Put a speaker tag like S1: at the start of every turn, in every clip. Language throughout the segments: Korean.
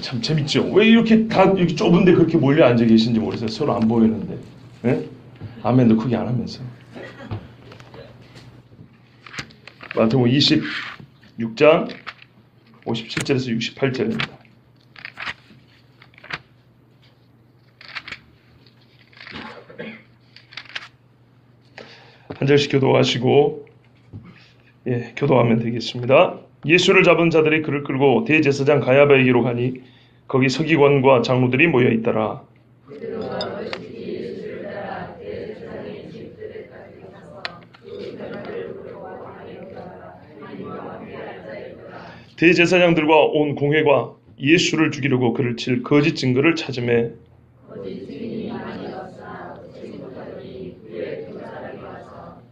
S1: 참 재밌죠. 왜 이렇게 다 이렇게 좁은데 그렇게 몰려 앉아 계신지 모르겠어요. 서로 안 보이는데. 네? 아멘도 크게 안 하면서. 마태복음 26장 57절에서 68절입니다. 한 절씩 교도하시고 교도하면 되겠습니다. 예수를 잡은 자들이 그를 끌고 대제사장 가야바에게로 가니 거기 서기관과 장로들이 모여 있더라. 대제사장들과 온 공회가 예수를 죽이려고 그를 칠 거짓 증거를 찾으매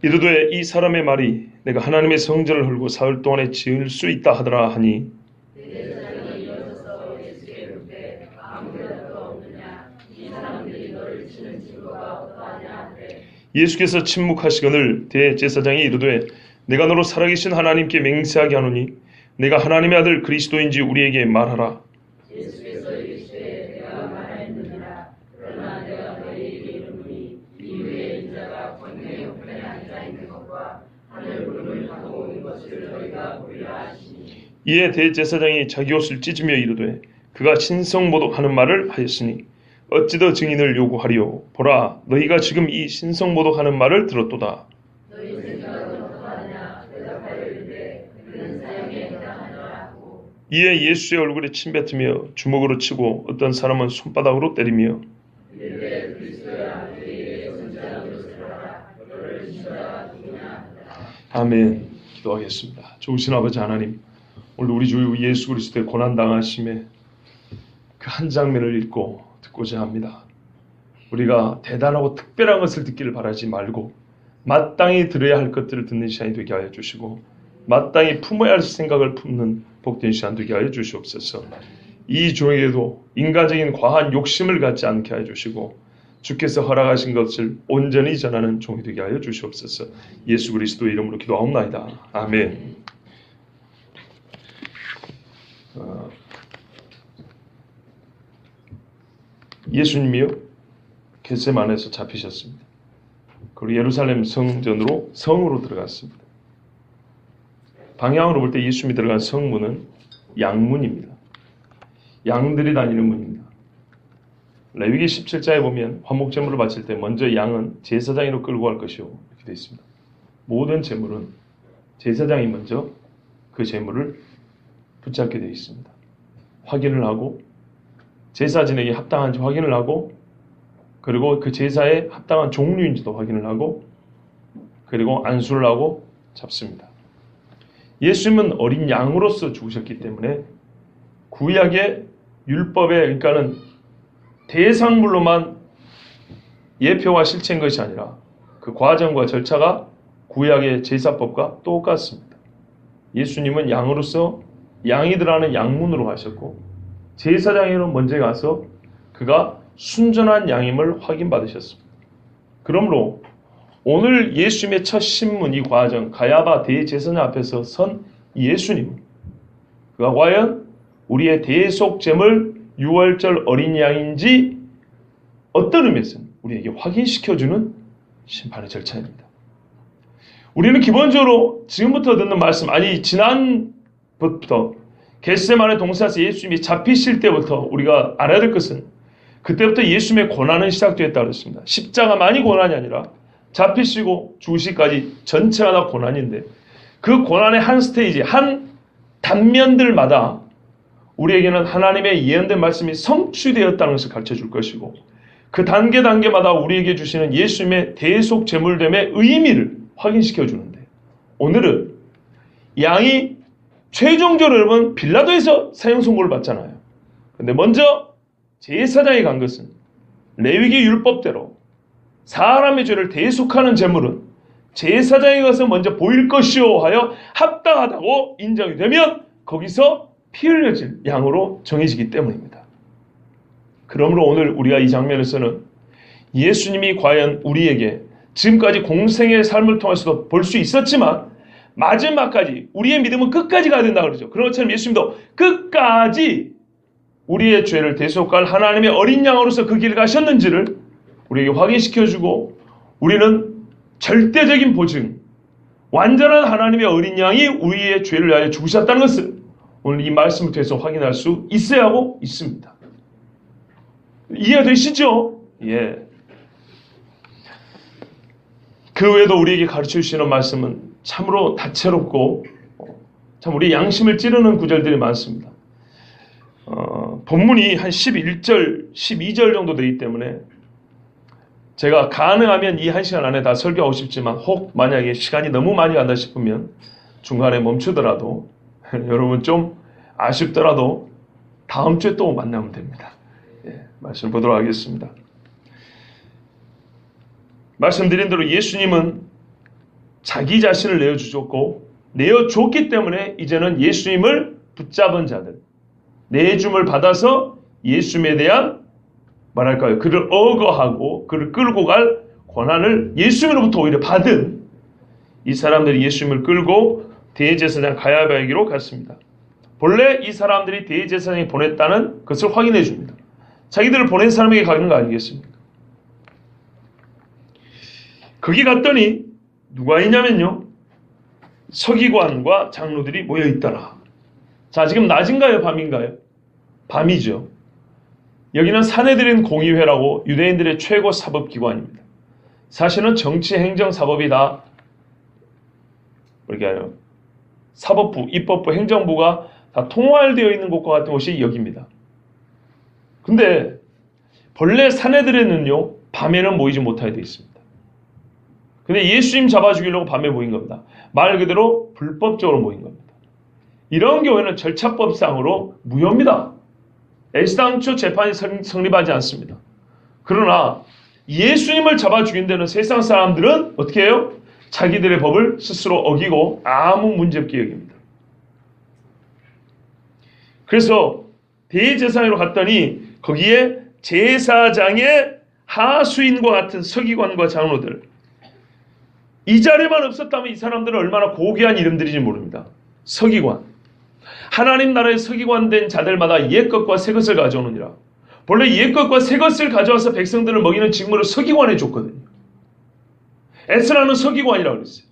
S1: 이르되 이 사람의 말이 내가 하나님의 성전을 헐고 사흘 동안에 지을 수 있다 하더라 하니 예수께서 침묵하시거늘 대제사장이 이르되 내가 너로 살아계신 하나님께 맹세하게 하노니 내가 하나님의 아들 그리스도인지 우리에게 말하라. 예수께서 이르시되 내가 말하였느니라. 그러나 내가 너희에게 이르노니 이후에 인자가 권능의 우편에 앉아 있는 것과 하늘 구름을 타고 오는 것을 너희가 보리라 하시니 이에 대제사장이 자기 옷을 찢으며 이르되 그가 신성모독하는 말을 하였으니 어찌 더 증인을 요구하리요. 보라 너희가 지금 이 신성모독하는 말을 들었도다. 이에 예수의 얼굴에 침뱉으며 주먹으로 치고 어떤 사람은 손바닥으로 때리며 아멘. 기도하겠습니다. 좋으신 아버지 하나님, 오늘 우리 주 예수 그리스도의 고난당하심의 그 한 장면을 읽고 듣고자 합니다. 우리가 대단하고 특별한 것을 듣기를 바라지 말고 마땅히 들어야 할 것들을 듣는 시간이 되게 하여 주시고 마땅히 품어야 할 생각을 품는 복된 시간 되게 하여 주시옵소서. 이 종에게도 인간적인 과한 욕심을 갖지 않게 하여 주시고 주께서 허락하신 것을 온전히 전하는 종이 되게 하여 주시옵소서. 예수 그리스도의 이름으로 기도하옵나이다. 아멘. 예수님이요 겟세마네에서 잡히셨습니다. 그리고 예루살렘 성으로 들어갔습니다. 방향으로 볼 때 예수님이 들어간 성문은 양문입니다. 양들이 다니는 문입니다. 레위기 17장에 보면 화목제물을 바칠 때 먼저 양은 제사장으로 끌고 갈 것이요 이렇게 되어 있습니다. 모든 제물은 제사장이 먼저 그 제물을 붙잡게 되어 있습니다. 확인을 하고 제사진에게 합당한지 확인을 하고 그리고 그 제사에 합당한 종류인지도 확인을 하고 그리고 안수를 하고 잡습니다. 예수님은 어린 양으로서 죽으셨기 때문에 구약의 율법에 그러니까는 대상물로만 예표와 실체인 것이 아니라 그 과정과 절차가 구약의 제사법과 똑같습니다. 예수님은 양으로서 양이 들어가는 양문으로 가셨고 제사장으로 먼저 가서 그가 순전한 양임을 확인받으셨습니다. 그러므로 오늘 예수님의 첫 신문 이 과정 가야바 대제사장 앞에서 선 예수님 그가 과연 우리의 대속제물 유월절 어린 양인지 어떤 의미에서는 우리에게 확인시켜주는 심판의 절차입니다. 우리는 기본적으로 지금부터 듣는 말씀 아니 지난부터 겟세마네 동산에서 예수님이 잡히실 때부터 우리가 알아야 될 것은 그때부터 예수님의 고난은 시작되었다고 그랬습니다. 십자가만이 고난이 아니라 잡히시고 죽으시기까지 전체가 다 고난인데 그 고난의 한 스테이지, 한 단면들마다 우리에게는 하나님의 예언된 말씀이 성취되었다는 것을 가르쳐 줄 것이고 그 단계마다 우리에게 주시는 예수님의 대속 제물됨의 의미를 확인시켜 주는데 오늘은 양이 최종적으로 여러분 빌라도에서 사형 선고를 받잖아요. 근데 먼저 제사장이 간 것은 레위기 율법대로 사람의 죄를 대속하는 제물은 제사장이 가서 먼저 보일 것이요 하여 합당하다고 인정이 되면 거기서 피 흘려질 양으로 정해지기 때문입니다. 그러므로 오늘 우리가 이 장면에서는 예수님이 과연 우리에게 지금까지 공생의 삶을 통해서도 볼 수 있었지만 마지막까지 우리의 믿음은 끝까지 가야 된다 그러죠. 그런 것처럼 예수님도 끝까지 우리의 죄를 대속할 하나님의 어린 양으로서 그 길을 가셨는지를 우리에게 확인시켜주고, 우리는 절대적인 보증, 완전한 하나님의 어린 양이 우리의 죄를 위하여 죽으셨다는 것을 오늘 이 말씀을 통해서 확인할 수 있어야 하고 있습니다. 이해가 되시죠? 예. 그 외에도 우리에게 가르쳐 주시는 말씀은 참으로 다채롭고 참 우리 양심을 찌르는 구절들이 많습니다. 본문이 한 11절, 12절 정도 되기 때문에 제가 가능하면 이 한 시간 안에 다 설교하고 싶지만, 혹 만약에 시간이 너무 많이 간다 싶으면 중간에 멈추더라도 여러분 좀 아쉽더라도 다음 주에 또 만나면 됩니다. 예, 말씀 보도록 하겠습니다. 말씀드린 대로 예수님은 자기 자신을 내어주셨고, 내어줬기 때문에 이제는 예수님을 붙잡은 자들, 내줌을 받아서 예수님에 대한 말할까요? 그를 억어하고 그를 끌고 갈 권한을 예수님으로부터 오히려 받은 이 사람들이 예수님을 끌고 대제사장 가야바에게로 갔습니다. 본래 이 사람들이 대제사장이 보냈다는 것을 확인해 줍니다. 자기들을 보낸 사람에게 가는 거 아니겠습니까? 거기 갔더니 누가 있냐면요, 서기관과 장로들이 모여 있더라. 자, 지금 낮인가요? 밤인가요? 밤이죠. 여기는 사내들인 공의회라고 유대인들의 최고 사법기관입니다. 사실은 정치, 행정, 사법이 다 사법부, 입법부, 행정부가 다 통활되어 있는 곳과 같은 곳이 여기입니다. 근데 본래 사내들에는요, 밤에는 모이지 못하게 되어 있습니다. 근데 예수님 잡아 죽이려고 밤에 모인 겁니다. 말 그대로 불법적으로 모인 겁니다. 이런 경우에는 절차법상으로 무효입니다. 애시당초 재판이 성립하지 않습니다. 그러나 예수님을 잡아 죽인 데는 세상 사람들은 어떻게 해요? 자기들의 법을 스스로 어기고 아무 문제 없게 여깁니다. 그래서 대제사장으로 갔더니 거기에 제사장의 하수인과 같은 서기관과 장로들, 이 자리만 없었다면 이 사람들은 얼마나 고귀한 이름들인지 모릅니다. 서기관, 하나님 나라의 서기관 된 자들마다 옛것과 새것을 가져오느니라. 본래 옛것과 새것을 가져와서 백성들을 먹이는 직무를 서기관에 줬거든요. 에스라는 서기관이라고 그랬어요.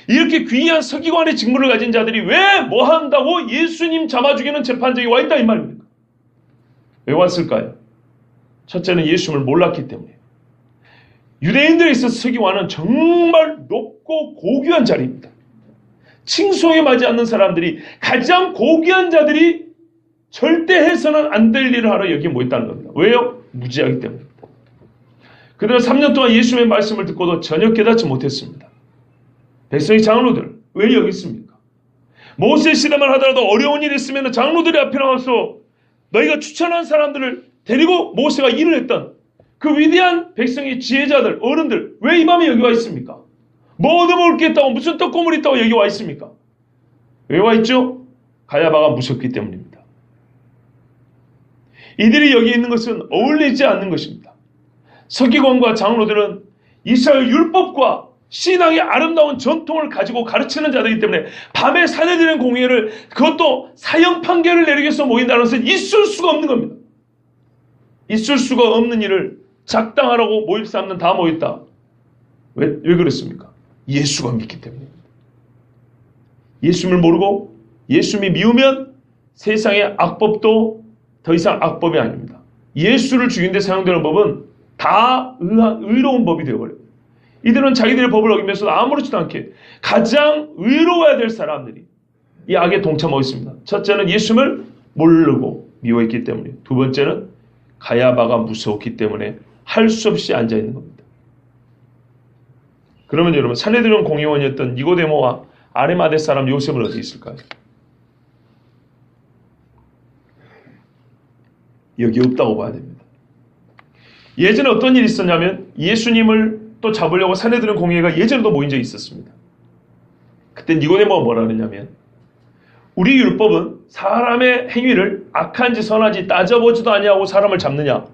S1: 이렇게 귀한 서기관의 직무를 가진 자들이 왜 뭐 한다고 예수님 잡아 죽이는 재판장에 와 있다 이 말입니까? 왜 왔을까요? 첫째는 예수님을 몰랐기 때문이에요. 유대인들에 있어서 서기관은 정말 높고 고귀한 자리입니다. 칭송에 맞지 않는 사람들이, 가장 고귀한 자들이 절대 해서는 안 될 일을 하러 여기 모였다는 겁니다. 왜요? 무지하기 때문입니다. 그들은 3년 동안 예수님의 말씀을 듣고도 전혀 깨닫지 못했습니다. 백성의 장로들 왜 여기 있습니까? 모세 시대만 하더라도 어려운 일이 있으면 장로들이 앞에 나와서 너희가 추천한 사람들을 데리고 모세가 일을 했던 그 위대한 백성의 지혜자들, 어른들 왜 이 밤에 여기 와 있습니까? 뭐 얻어먹을 게 있다고, 무슨 떡고물이 있다고 여기 와 있습니까? 왜 와 있죠? 가야바가 무섭기 때문입니다. 이들이 여기 있는 것은 어울리지 않는 것입니다. 서기관과 장로들은 이스라엘 율법과 신앙의 아름다운 전통을 가지고 가르치는 자들이기 때문에 밤에 사내들인 공회를, 그것도 사형 판결을 내리기 위해서 모인다는 것은 있을 수가 없는 겁니다. 있을 수가 없는 일을 작당하라고 모일 사람은 다 모였다. 왜 그랬습니까? 예수가 믿기 때문입니다. 예수님을 모르고 예수님이 미우면 세상의 악법도 더 이상 악법이 아닙니다. 예수를 죽인 데 사용되는 법은 다 의로운 법이 되어버려요. 이들은 자기들의 법을 어기면서도 아무렇지도 않게 가장 의로워야 될 사람들이 이 악에 동참하고 있습니다. 첫째는 예수님을 모르고 미워했기 때문에, 두 번째는 가야바가 무서웠기 때문에 할 수 없이 앉아있는 겁니다. 그러면 여러분, 산헤드린 공의원이었던 니고데모와 아리마대 사람 요셉은 어디 있을까요? 여기 없다고 봐야 됩니다. 예전에 어떤 일이 있었냐면, 예수님을 또 잡으려고 산헤드린 공의회가 예전에도 모인 적이 있었습니다. 그때 니고데모가 뭐라 그랬냐면, 우리 율법은 사람의 행위를 악한지 선한지 따져보지도 아니하고 사람을 잡느냐,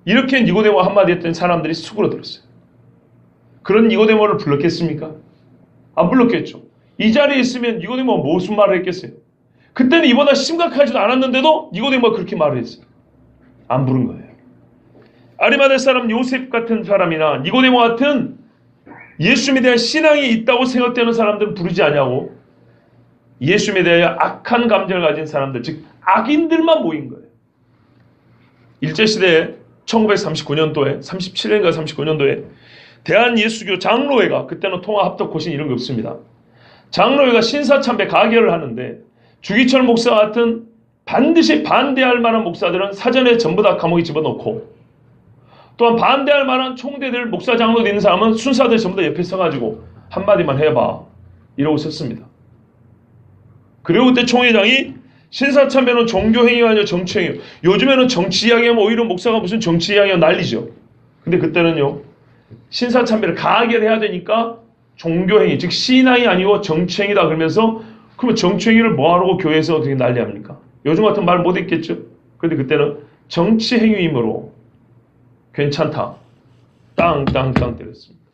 S1: 이렇게 니고데모 한마디 했던 사람들이 수그러들었어요. 그런 니고데모를 불렀겠습니까? 안 불렀겠죠. 이 자리에 있으면 니고데모가 무슨 말을 했겠어요? 그때는 이보다 심각하지도 않았는데도 니고데모가 그렇게 말을 했어요. 안 부른 거예요. 아리마대 사람 요셉 같은 사람이나 니고데모 같은 예수님에 대한 신앙이 있다고 생각되는 사람들은 부르지 않냐고, 예수님에 대하여 악한 감정을 가진 사람들, 즉 악인들만 모인 거예요. 일제시대에 1939년도에 37년인가 39년도에 대한예수교 장로회가, 그때는 통합합덕고신 이런 게 없습니다. 장로회가 신사참배 가결을 하는데 주기철 목사 같은 반드시 반대할 만한 목사들은 사전에 전부 다 감옥에 집어넣고, 또한 반대할 만한 총대들, 목사 장로 있는 사람은 순사들 전부 다 옆에 서가지고 한마디만 해봐 이러고 썼습니다. 그리고 그때 총회장이 신사참배는 종교행위가 아니라 정치행위, 요즘에는 정치 이야기하면 오히려 목사가 무슨 정치 이야기하면 난리죠. 근데 그때는요, 신사참배를 가결해야 되니까 종교행위, 즉 신앙이 아니고 정치행위다 그러면서, 그러면 정치행위를 뭐하라고 교회에서 그렇게 난리합니까? 요즘 같은 말 못했겠죠. 그런데 그때는 정치행위이므로 괜찮다, 땅땅땅 때렸습니다.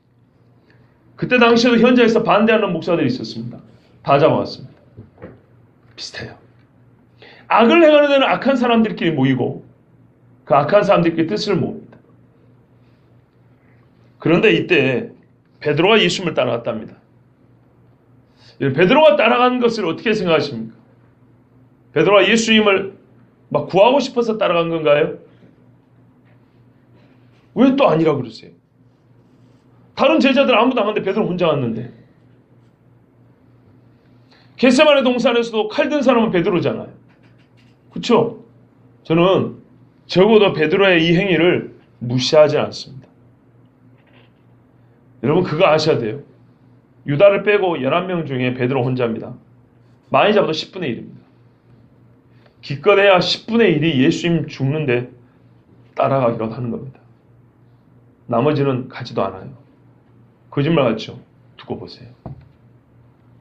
S1: 그때 당시에도 현장에서 반대하는 목사들이 있었습니다. 다 잡아왔습니다. 비슷해요. 악을 행하는 데는 악한 사람들끼리 모이고 그 악한 사람들끼리 뜻을 모읍니다. 그런데 이때 베드로가 예수님을 따라갔답니다. 베드로가 따라간 것을 어떻게 생각하십니까? 베드로가 예수님을 막 구하고 싶어서 따라간 건가요? 왜 또 아니라 그러세요? 다른 제자들 아무도 안 갔는데 베드로 혼자 갔는데. 겟세마네 동산에서도 칼 든 사람은 베드로잖아요. 그렇죠? 저는 적어도 베드로의 이 행위를 무시하지 않습니다. 여러분 그거 아셔야 돼요. 유다를 빼고 11명 중에 베드로 혼자입니다. 많이 잡아도 10분의 1입니다. 기껏해야 10분의 1이 예수님 죽는데 따라가기라도 하는 겁니다. 나머지는 가지도 않아요. 거짓말 같죠? 두고 보세요.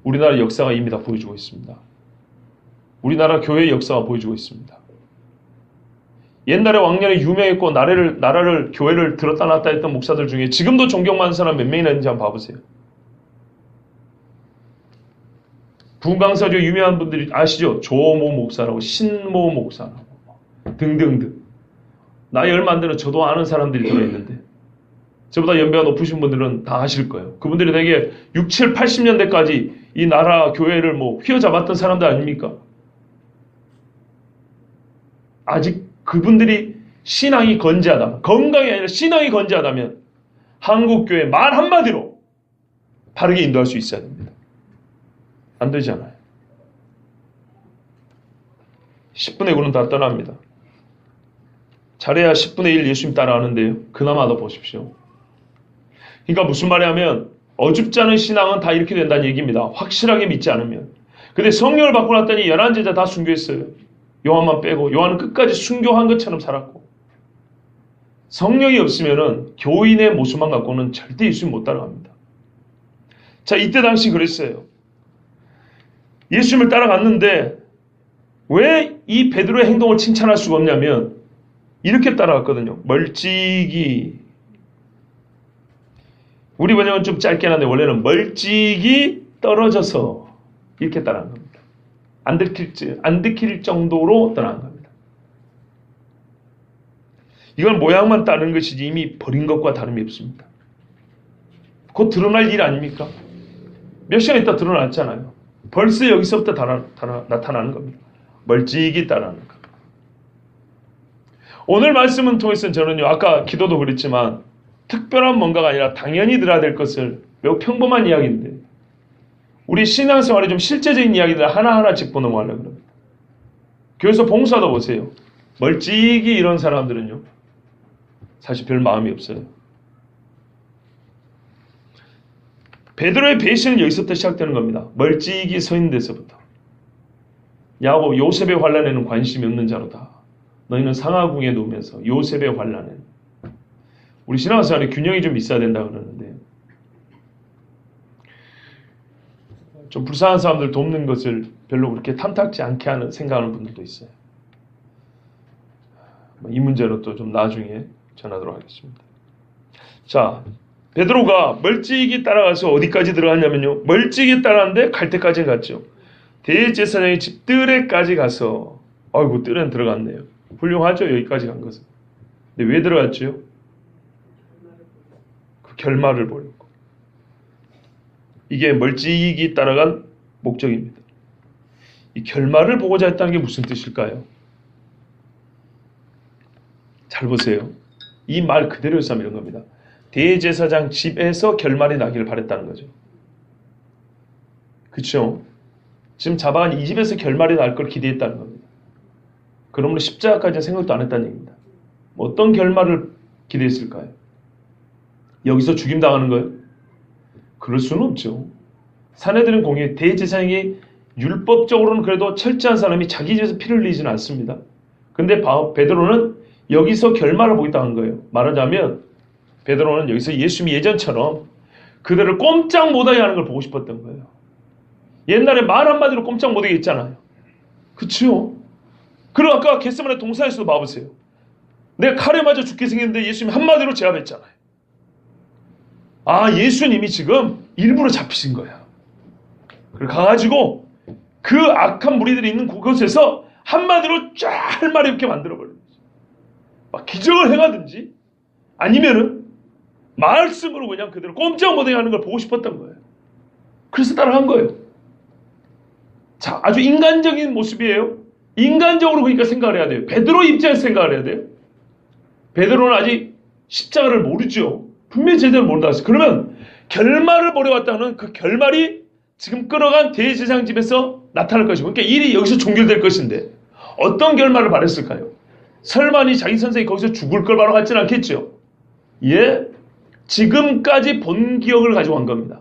S1: 우리나라 역사가 이미 다 보여주고 있습니다. 우리나라 교회의 역사가 보여주고 있습니다. 옛날에 왕년에 유명했고 나라를 교회를 들었다 놨다 했던 목사들 중에 지금도 존경받는 사람 몇 명이나 있는지 한번 봐보세요. 분강사조 유명한 분들이 아시죠? 조모 목사라고, 신모 목사라고 등등등. 나이 얼마 안 되는 저도 아는 사람들이 들어있는데 저보다 연배가 높으신 분들은 다 아실 거예요. 그분들이 되게 6, 7, 80년대까지 이 나라 교회를 휘어잡았던 사람들 아닙니까? 아직 그분들이 신앙이 건재하다면, 건강이 아니라 신앙이 건재하다면 한국교회 말 한마디로 바르게 인도할 수 있어야 됩니다. 안 되잖아요. 10분의 9는 다 떠납니다. 잘해야 10분의 1 예수님 따라가는데요. 그나마 더 보십시오. 그러니까 무슨 말이냐면 어줍지 않은 신앙은 다 이렇게 된다는 얘기입니다. 확실하게 믿지 않으면. 근데 성령을 받고 났더니 11제자 다 순교했어요. 요한만 빼고. 요한은 끝까지 순교한 것처럼 살았고. 성령이 없으면은 교인의 모습만 갖고는 절대 예수님 못 따라갑니다. 자, 이때 당시 그랬어요. 예수님을 따라갔는데 왜 이 베드로의 행동을 칭찬할 수가 없냐면 이렇게 따라갔거든요. 멀찍이. 우리 번역은 좀 짧게 하는데 원래는 멀찍이 떨어져서 이렇게 따라간 겁니다. 안 들킬 정도로 떠난 겁니다. 이건 모양만 따르는 것이지 이미 버린 것과 다름이 없습니다. 곧 드러날 일 아닙니까? 몇 시간 있다 드러났잖아요. 벌써 여기서부터 나타나는 겁니다. 멀찍이 따라하는 것. 오늘 말씀을 통해서는 저는요, 아까 기도도 그랬지만 특별한 뭔가가 아니라 당연히 들어야 될 것을, 매우 평범한 이야기인데 우리 신앙생활에 좀 실제적인 이야기들 하나하나 짚고 넘어가려고 합니다. 교회에서 봉사도 보세요. 멀찍이 이런 사람들은요 사실 별 마음이 없어요. 베드로의 배신은 여기서부터 시작되는 겁니다. 멀찍이 서 있는 데서부터. 야곱, 요셉의 환난에는 관심이 없는 자로다. 너희는 상하궁에 누우면서 요셉의 환난에는. 우리 신앙생활에 균형이 좀 있어야 된다 그러는데 좀 불쌍한 사람들 돕는 것을 별로 그렇게 탐탁지 않게 하는 생각하는 분들도 있어요. 이 문제로 또 좀 나중에 전하도록 하겠습니다. 자, 베드로가 멀찍이 따라가서 어디까지 들어갔냐면요. 멀찍이 따라갔는데 갈 때까지 갔죠. 대제사장의 집 뜰에까지 가서 아이고 뜰엔 들어갔네요. 훌륭하죠. 여기까지 간 것은. 근데 왜 들어갔죠? 그 결말을 보려고. 이게 멀찍이 따라간 목적입니다. 이 결말을 보고자 했다는 게 무슨 뜻일까요? 잘 보세요. 이 말 그대로 해서 이런 겁니다. 대제사장 집에서 결말이 나기를 바랬다는 거죠. 그렇죠? 지금 잡아간 이 집에서 결말이 날 걸 기대했다는 겁니다. 그러므로 십자가까지는 생각도 안 했다는 얘기입니다. 뭐 어떤 결말을 기대했을까요? 여기서 죽임당하는 거예요? 그럴 수는 없죠. 사내들은 공의 대제사장이 율법적으로는 그래도 철저한 사람이 자기 집에서 피를 흘리지는 않습니다. 근데 베드로는 여기서 결말을 보겠다는 거예요. 말하자면 베드로는 여기서 예수님이 예전처럼 그들을 꼼짝 못하게 하는 걸 보고 싶었던 거예요. 옛날에 말 한마디로 꼼짝 못하게 했잖아요. 그치요? 그리고 아까 겟세마네 동산에서도 봐보세요. 내가 칼에 맞아 죽게 생겼는데 예수님이 한마디로 제압했잖아요. 아, 예수님이 지금 일부러 잡히신 거야. 그리고 가가지고 그 악한 무리들이 있는 그곳에서 한마디로 짤말 이렇게 만들어버려요. 막 기적을 행하든지 아니면은 말씀으로 그냥 그대로 꼼짝 못하게 하는 걸 보고 싶었던 거예요. 그래서 따라간 거예요. 자, 아주 인간적인 모습이에요. 인간적으로 그러니까 생각을 해야 돼요. 베드로 입장에서 생각을 해야 돼요. 베드로는 아직 십자가를 모르죠. 분명히 제대로 모른다 했어요. 그러면 결말을 보려왔다는 그 결말이 지금 끌어간 대제사장 집에서 나타날 것이고, 그러니까 일이 여기서 종결될 것인데 어떤 결말을 바랬을까요? 설마니 자기 선생이 거기서 죽을 걸 바로 같지는 않겠죠. 예, 지금까지 본 기억을 가지고 간 겁니다.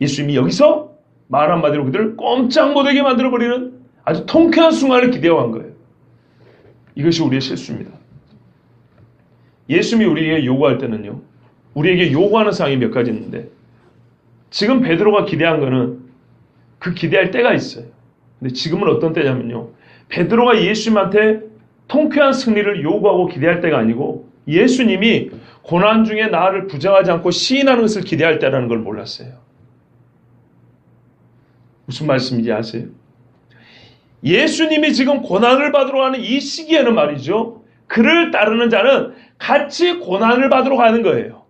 S1: 예수님이 여기서 말 한마디로 그들을 꼼짝 못하게 만들어버리는 아주 통쾌한 순간을 기대어간 거예요. 이것이 우리의 실수입니다. 예수님이 우리에게 요구할 때는요, 우리에게 요구하는 사항이 몇 가지 있는데, 지금 베드로가 기대한 거는 그 기대할 때가 있어요. 근데 지금은 어떤 때냐면요, 베드로가 예수님한테 통쾌한 승리를 요구하고 기대할 때가 아니고 예수님이 고난 중에 나를 부정하지 않고 시인하는 것을 기대할 때라는 걸 몰랐어요. 무슨 말씀인지 아세요? 예수님이 지금 고난을 받으러 가는 이 시기에는 말이죠, 그를 따르는 자는 같이 고난을 받으러 가는 거예요.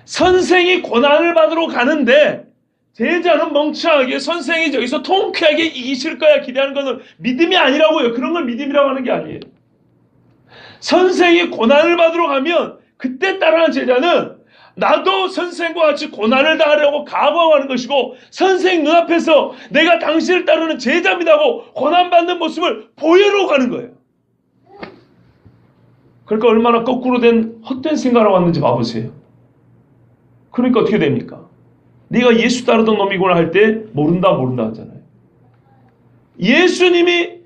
S1: 선생이 고난을 받으러 가는데 제자는 멍청하게 선생이 저기서 통쾌하게 이기실 거야 기대하는 것은 믿음이 아니라고요. 그런 걸 믿음이라고 하는 게 아니에요. 선생이 고난을 받으러 가면 그때 따라가는 제자는 나도 선생과 같이 고난을 당하려고 각오하는 것이고, 선생 눈앞에서 내가 당신을 따르는 제자입니다고 고난받는 모습을 보여로 가는 거예요. 그러니까 얼마나 거꾸로 된 헛된 생각을 왔는지 봐보세요. 그러니까 어떻게 됩니까? 네가 예수 따르던 놈이구나 할 때 모른다 하잖아요. 예수님이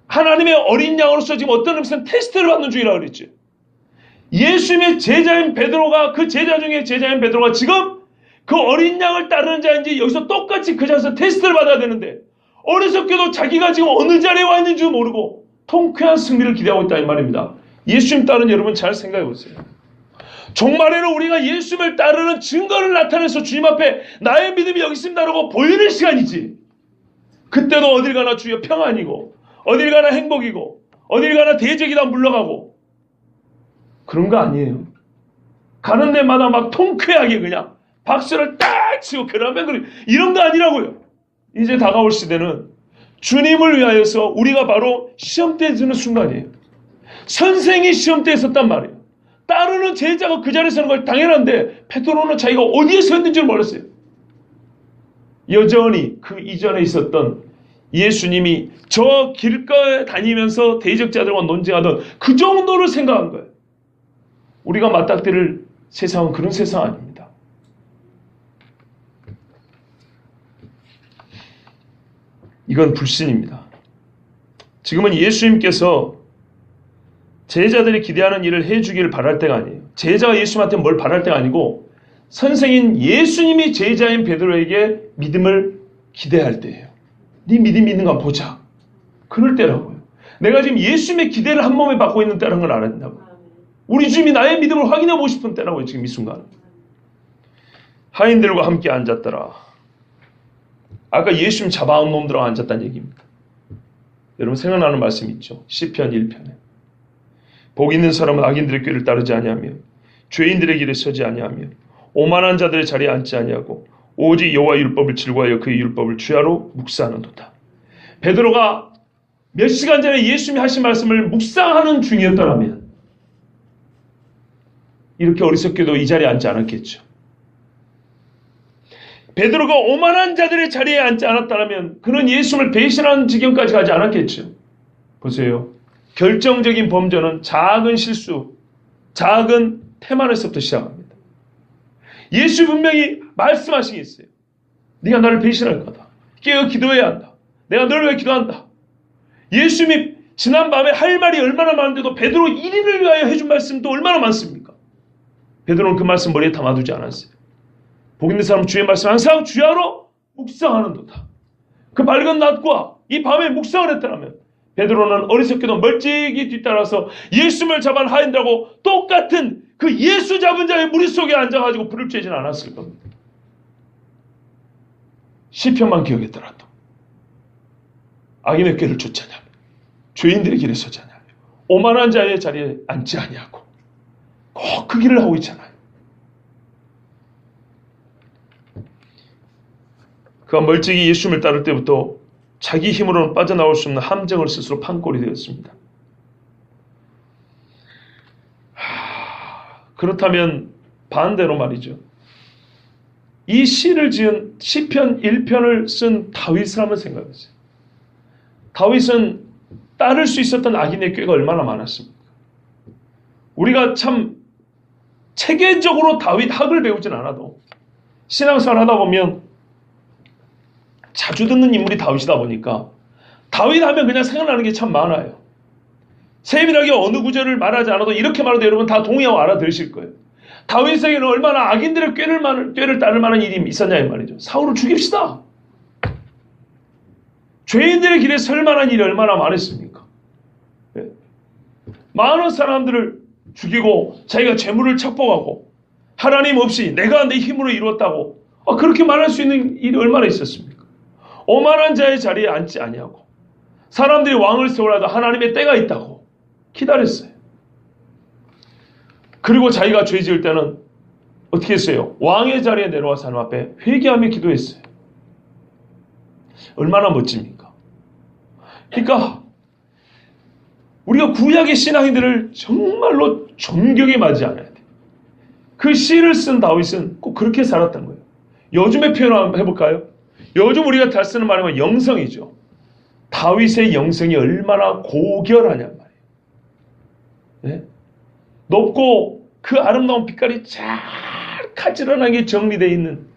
S1: 하나님의 어린 양으로서 지금 어떤 의미에서 테스트를 받는 중이라고 그랬죠. 예수님의 제자인 베드로가, 그 제자 중에 제자인 베드로가 지금 그 어린 양을 따르는 자인지 여기서 똑같이 그 자리에서 테스트를 받아야 되는데, 어리석게도 자기가 지금 어느 자리에 와 있는지 모르고 통쾌한 승리를 기대하고 있다 이 말입니다. 예수님 따르는 여러분 잘 생각해 보세요. 종말에는 우리가 예수님을 따르는 증거를 나타내서 주님 앞에 나의 믿음이 여기 있습니다라고 보이는 시간이지, 그때도 어딜 가나 주여 평안이고 어딜 가나 행복이고 어딜 가나 대적이다 물러가고 그런 거 아니에요. 가는 데마다 막 통쾌하게 그냥 박수를 딱 치고 그러면 이런 거 아니라고요. 이제 다가올 시대는 주님을 위하여서 우리가 바로 시험대에 드는 순간이에요. 선생이 시험대에 섰단 말이에요. 따르는 제자가 그 자리에 서는 걸 당연한데 베드로는 자기가 어디에 서 있는지 몰랐어요. 여전히 그 이전에 있었던 예수님이 저 길가에 다니면서 대적자들과 논쟁하던 그 정도를 생각한 거예요. 우리가 맞닥뜨릴 세상은 그런 세상 아닙니다. 이건 불신입니다. 지금은 예수님께서 제자들이 기대하는 일을 해주기를 바랄 때가 아니에요. 제자가 예수님한테 뭘 바랄 때가 아니고 선생인 예수님이 제자인 베드로에게 믿음을 기대할 때예요. 네 믿음이 있는가 한번 보자. 그럴 때라고요. 내가 지금 예수님의 기대를 한 몸에 받고 있는 때라는 걸 알아야 된다고요. 우리 주님이 나의 믿음을 확인해보고 싶은 때라고요. 지금 이 순간. 하인들과 함께 앉았더라. 아까 예수님 잡아온 놈들하고 앉았다는 얘기입니다. 여러분 생각나는 말씀 있죠. 시편 1편에. 복 있는 사람은 악인들의 꾀를 따르지 아니하며 죄인들의 길에 서지 아니하며 오만한 자들의 자리에 앉지 아니하고 오직 여호와 율법을 즐거워하여 그의 율법을 주야로 묵상하는도다. 베드로가 몇 시간 전에 예수님이 하신 말씀을 묵상하는 중이었더라면 이렇게 어리석게도 이 자리에 앉지 않았겠죠. 베드로가 오만한 자들의 자리에 앉지 않았다면 그는 예수님을 배신하는 지경까지 가지 않았겠죠. 보세요. 결정적인 범죄는 작은 실수, 작은 태만에서부터 시작합니다. 예수 분명히 말씀하신 게 있어요. 네가 나를 배신할 거다. 깨어 기도해야 한다. 내가 너를 위해 기도한다. 예수님이 지난밤에 할 말이 얼마나 많은데도 베드로 1인을 위하여 해준 말씀도 얼마나 많습니까? 베드로는 그 말씀 머리에 담아두지 않았어요. 복 있는 사람은 주의 말씀 항상 주야로 묵상하는도다. 그 밝은 낮과 이 밤에 묵상을 했더라면 베드로는 어리석게도 멀찍이 뒤따라서 예수님을 잡은 하인들하고 똑같은 그 예수 잡은 자의 무리 속에 앉아가지고 불을 쬐진 않았을 겁니다. 시편만 기억했더라도 악인의 꾀를 쫓아냐며 죄인들의 길에 서자냐며 오만한 자의 자리에 앉지 아니하고 꼭 그 길을 하고 있잖아요. 그가 멀찍이 예수님을 따를 때부터 자기 힘으로는 빠져나올 수 없는 함정을 스스로 판 꼴이 되었습니다. 그렇다면 반대로 말이죠. 이 시를 지은 시편 1편을 쓴 다윗을 한번 생각해보세요. 다윗은 따를 수 있었던 악인의 꾀가 얼마나 많았습니까? 우리가 참 체계적으로 다윗 학을 배우진 않아도 신앙생활 하다 보면 자주 듣는 인물이 다윗이다 보니까 다윗 하면 그냥 생각나는 게 참 많아요. 세밀하게 어느 구절을 말하지 않아도 이렇게 말해도 여러분 다 동의하고 알아들으실 거예요. 다윗에게는 얼마나 악인들의 꾀를 따를 만한 일이 있었냐 이 말이죠. 사울을 죽입시다. 죄인들의 길에 설 만한 일이 얼마나 많았습니까? 네. 많은 사람들을 죽이고 자기가 재물을 착복하고 하나님 없이 내가 내 힘으로 이루었다고 그렇게 말할 수 있는 일이 얼마나 있었습니까? 오만한 자의 자리에 앉지 아니하고 사람들이 왕을 세우라도 하나님의 때가 있다고 기다렸어요. 그리고 자기가 죄 지을 때는 어떻게 했어요? 왕의 자리에 내려와서 하나님 앞에 회개하며 기도했어요. 얼마나 멋집니까? 그러니까 우리가 구약의 신앙인들을 정말로 존경에 맞지 않아야 돼요. 그 시를 쓴 다윗은 꼭 그렇게 살았던 거예요. 요즘의 표현을 한번 해볼까요? 요즘 우리가 잘 쓰는 말이면 영성이죠. 다윗의 영성이 얼마나 고결하냔 말이에요. 네? 높고 그 아름다운 빛깔이 잘 가지런하게 정리되어 있는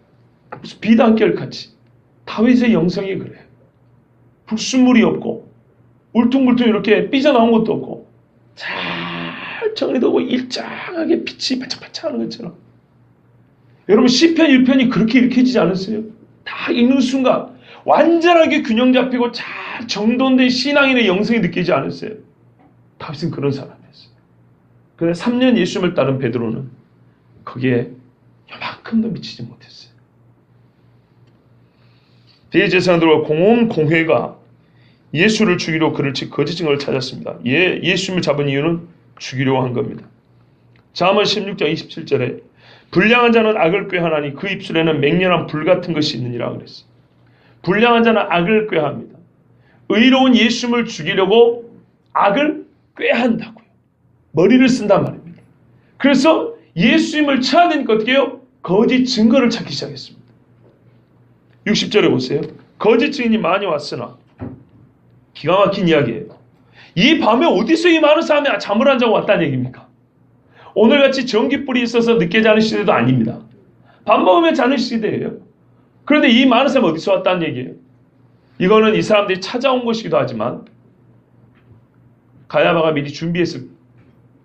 S1: 무슨 비단결같이 다윗의 영성이 그래요. 불순물이 없고 울퉁불퉁 이렇게 삐져나온 것도 없고 잘 정리되고 일정하게 빛이 반짝반짝하는 것처럼. 여러분 시편 1편이 그렇게 일으켜지지 않았어요? 다 읽는 순간 완전하게 균형 잡히고 잘 정돈된 신앙인의 영성이 느끼지 않았어요? 다윗은 그런 사람이었어요. 그런데 3년 예수님을 따른 베드로는 거기에 요만큼도 미치지 못했어요. 대제사장들과 온 공회가 예수를 죽이려 그를 거짓 증거를 찾았습니다. 예수님을 잡은 이유는 죽이려고 한 겁니다. 잠언 16장 27절에 불량한 자는 악을 꾀하나니 그 입술에는 맹렬한 불 같은 것이 있느니라 그랬어요. 불량한 자는 악을 꾀합니다. 의로운 예수님을 죽이려고 악을 꾀한다고요. 머리를 쓴단 말입니다. 그래서 예수님을 쳐야 되니까 어떻게 해요? 거짓 증거를 찾기 시작했습니다. 60절에 보세요. 거짓 증인이 많이 왔으나 기가 막힌 이야기예요. 이 밤에 어디서 이 많은 사람이 잠을 안 자고 왔다는 얘기입니까? 오늘같이 전기불이 있어서 늦게 자는 시대도 아닙니다. 밥 먹으면 자는 시대예요. 그런데 이 많은 사람이 어디서 왔다는 얘기예요? 이거는 이 사람들이 찾아온 것이기도 하지만 가야바가 미리 준비했을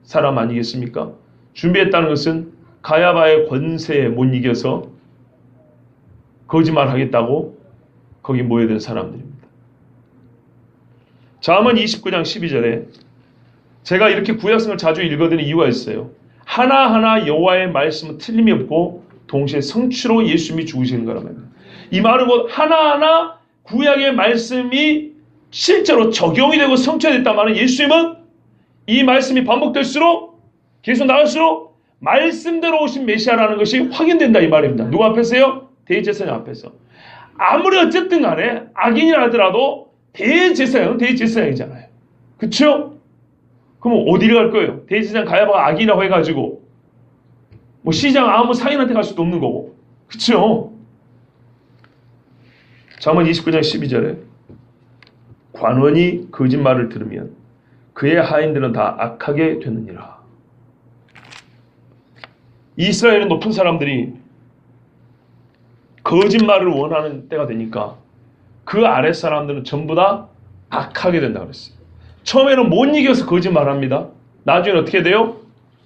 S1: 사람 아니겠습니까? 준비했다는 것은 가야바의 권세에 못 이겨서 거짓말하겠다고 거기 모여든 사람들입니다. 잠언 29장 12절에 제가 이렇게 구약성을 자주 읽어드리는 이유가 있어요. 하나하나 여호와의 말씀은 틀림이 없고 동시에 성취로 예수님이 죽으시는 거라면, 이 말은 곧 하나하나 구약의 말씀이 실제로 적용이 되고 성취됐단 말은, 예수님은 이 말씀이 반복될수록 계속 나갈수록 말씀대로 오신 메시아라는 것이 확인된다 이 말입니다. 누구 앞에서요? 대제사장 앞에서. 아무리 어쨌든 간에 악인이라 하더라도 대제사장은 대제사장이잖아요. 그쵸? 그럼 어디를 갈 거예요? 대제사장 가야바가 악인이라고 해가지고 뭐 시장 아무 상인한테 갈 수도 없는 거고. 그쵸? 잠언 29장 12절에 관원이 거짓말을 들으면 그의 하인들은 다 악하게 되느니라. 이스라엘의 높은 사람들이 거짓말을 원하는 때가 되니까 그 아래 사람들은 전부 다 악하게 된다 그랬어요. 처음에는 못 이겨서 거짓말합니다. 나중에는 어떻게 돼요?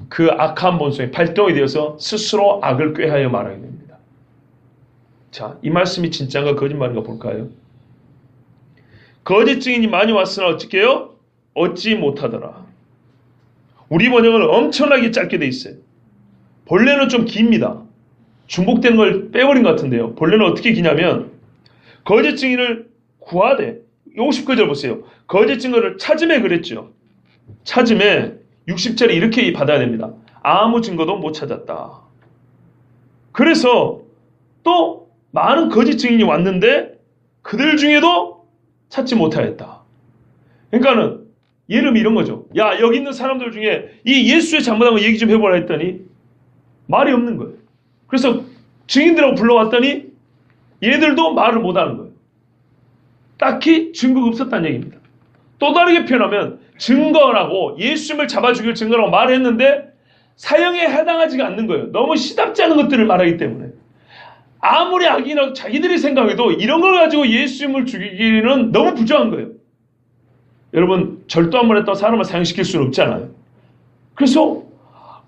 S1: 그 악한 본성이 발동이 되어서 스스로 악을 꾀하여 말하게 됩니다. 자, 이 말씀이 진짜인가 거짓말인가 볼까요? 거짓 증인이 많이 왔으나 어찌게요? 얻지 못하더라. 우리 번역은 엄청나게 짧게 돼 있어요. 본래는 좀 깁니다. 중복되는 걸 빼버린 것 같은데요. 본래는 어떻게 기냐면, 거짓 증인을 구하되, 59절 보세요. 거짓 증거를 찾음에 그랬죠. 찾음에 60절에 이렇게 받아야 됩니다. 아무 증거도 못 찾았다. 그래서 또 많은 거짓 증인이 왔는데 그들 중에도 찾지 못하였다. 그러니까는 예를 이런 거죠. 야, 여기 있는 사람들 중에 이 예수의 잘못한 거 얘기 좀 해보라 했더니 말이 없는 거예요. 그래서 증인들하고 불러왔더니 얘들도 말을 못하는 거예요. 딱히 증거가 없었다는 얘기입니다. 또 다르게 표현하면 증거라고, 예수님을 잡아 죽일 증거라고 말했는데 사형에 해당하지가 않는 거예요. 너무 시답지 않은 것들을 말하기 때문에. 아무리 악인이라도 자기들이 생각해도 이런 걸 가지고 예수님을 죽이기는 너무 부족한 거예요. 여러분, 절도 한 번 했다고 사람을 사형시킬 수는 없잖아요. 그래서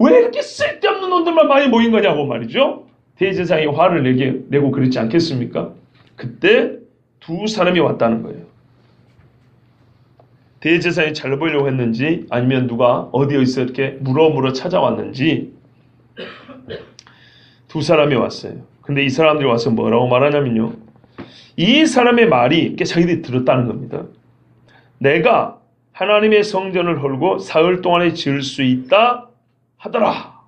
S1: 왜 이렇게 쓸데없는 놈들만 많이 모인 거냐고 말이죠. 대제사장이 화를 내고 그랬지 않겠습니까? 그때 두 사람이 왔다는 거예요. 대제사장이 잘 보이려고 했는지 아니면 누가 어디에서 이렇게 물어 찾아왔는지 두 사람이 왔어요. 근데 이 사람들이 와서 뭐라고 말하냐면요. 이 사람의 말이 자기들이 들었다는 겁니다. 내가 하나님의 성전을 헐고 사흘 동안에 지을 수 있다 하더라.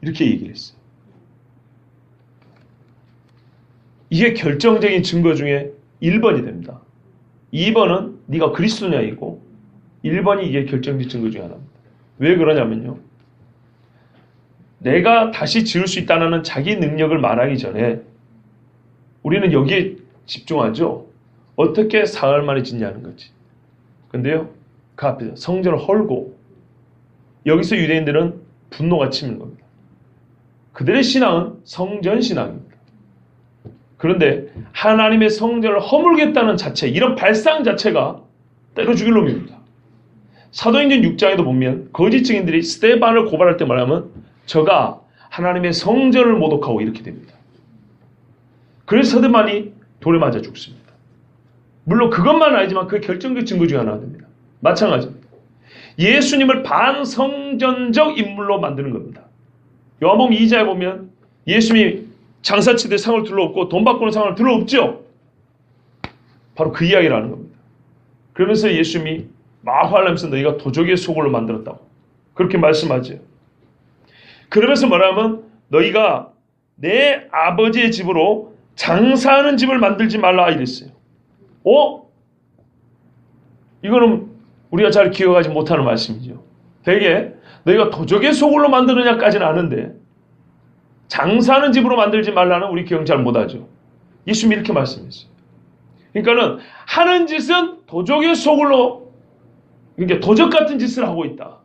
S1: 이렇게 얘기를 했어요. 이게 결정적인 증거 중에 1번이 됩니다. 2번은 네가 그리스도냐이고 1번이 이게 결정적인 증거 중에 하나입니다. 왜 그러냐면요. 내가 다시 지을 수 있다는 자기 능력을 말하기 전에 우리는 여기에 집중하죠. 어떻게 사흘 만에 짓냐는 거지. 근데요. 그 앞에서 성전을 헐고 여기서 유대인들은 분노가 치는 겁니다. 그들의 신앙은 성전 신앙입니다. 그런데 하나님의 성전을 허물겠다는 자체, 이런 발상 자체가 때려 죽일 놈입니다. 사도행전 6장에도 보면 거짓 증인들이 스데반을 고발할 때 말하면 저가 하나님의 성전을 모독하고 이렇게 됩니다. 그래서 스데반이 돌에 맞아 죽습니다. 물론 그것만 아니지만 그 결정적 증거 중에 하나가 됩니다. 마찬가지입니다. 예수님을 반성전적 인물로 만드는 겁니다. 요한복음 2장에 보면 예수님이 장사치들 상을 둘러엎고 돈 바꾸는 상을 둘러엎죠. 바로 그 이야기를 하는 겁니다. 그러면서 예수님이 막 화를 내면서 너희가 도적의 소굴로 만들었다고 그렇게 말씀하죠. 그러면서 뭐라면 너희가 내 아버지의 집으로 장사하는 집을 만들지 말라 이랬어요. 이거는 우리가 잘 기억하지 못하는 말씀이죠. 되게 너희가 도적의 소굴로 만드느냐까지는 아는데 장사하는 집으로 만들지 말라는 우리 기억 잘 못하죠. 예수님이 이렇게 말씀했어요. 그러니까는 하는 짓은 도적의 소굴로, 그러니까 도적 같은 짓을 하고 있다.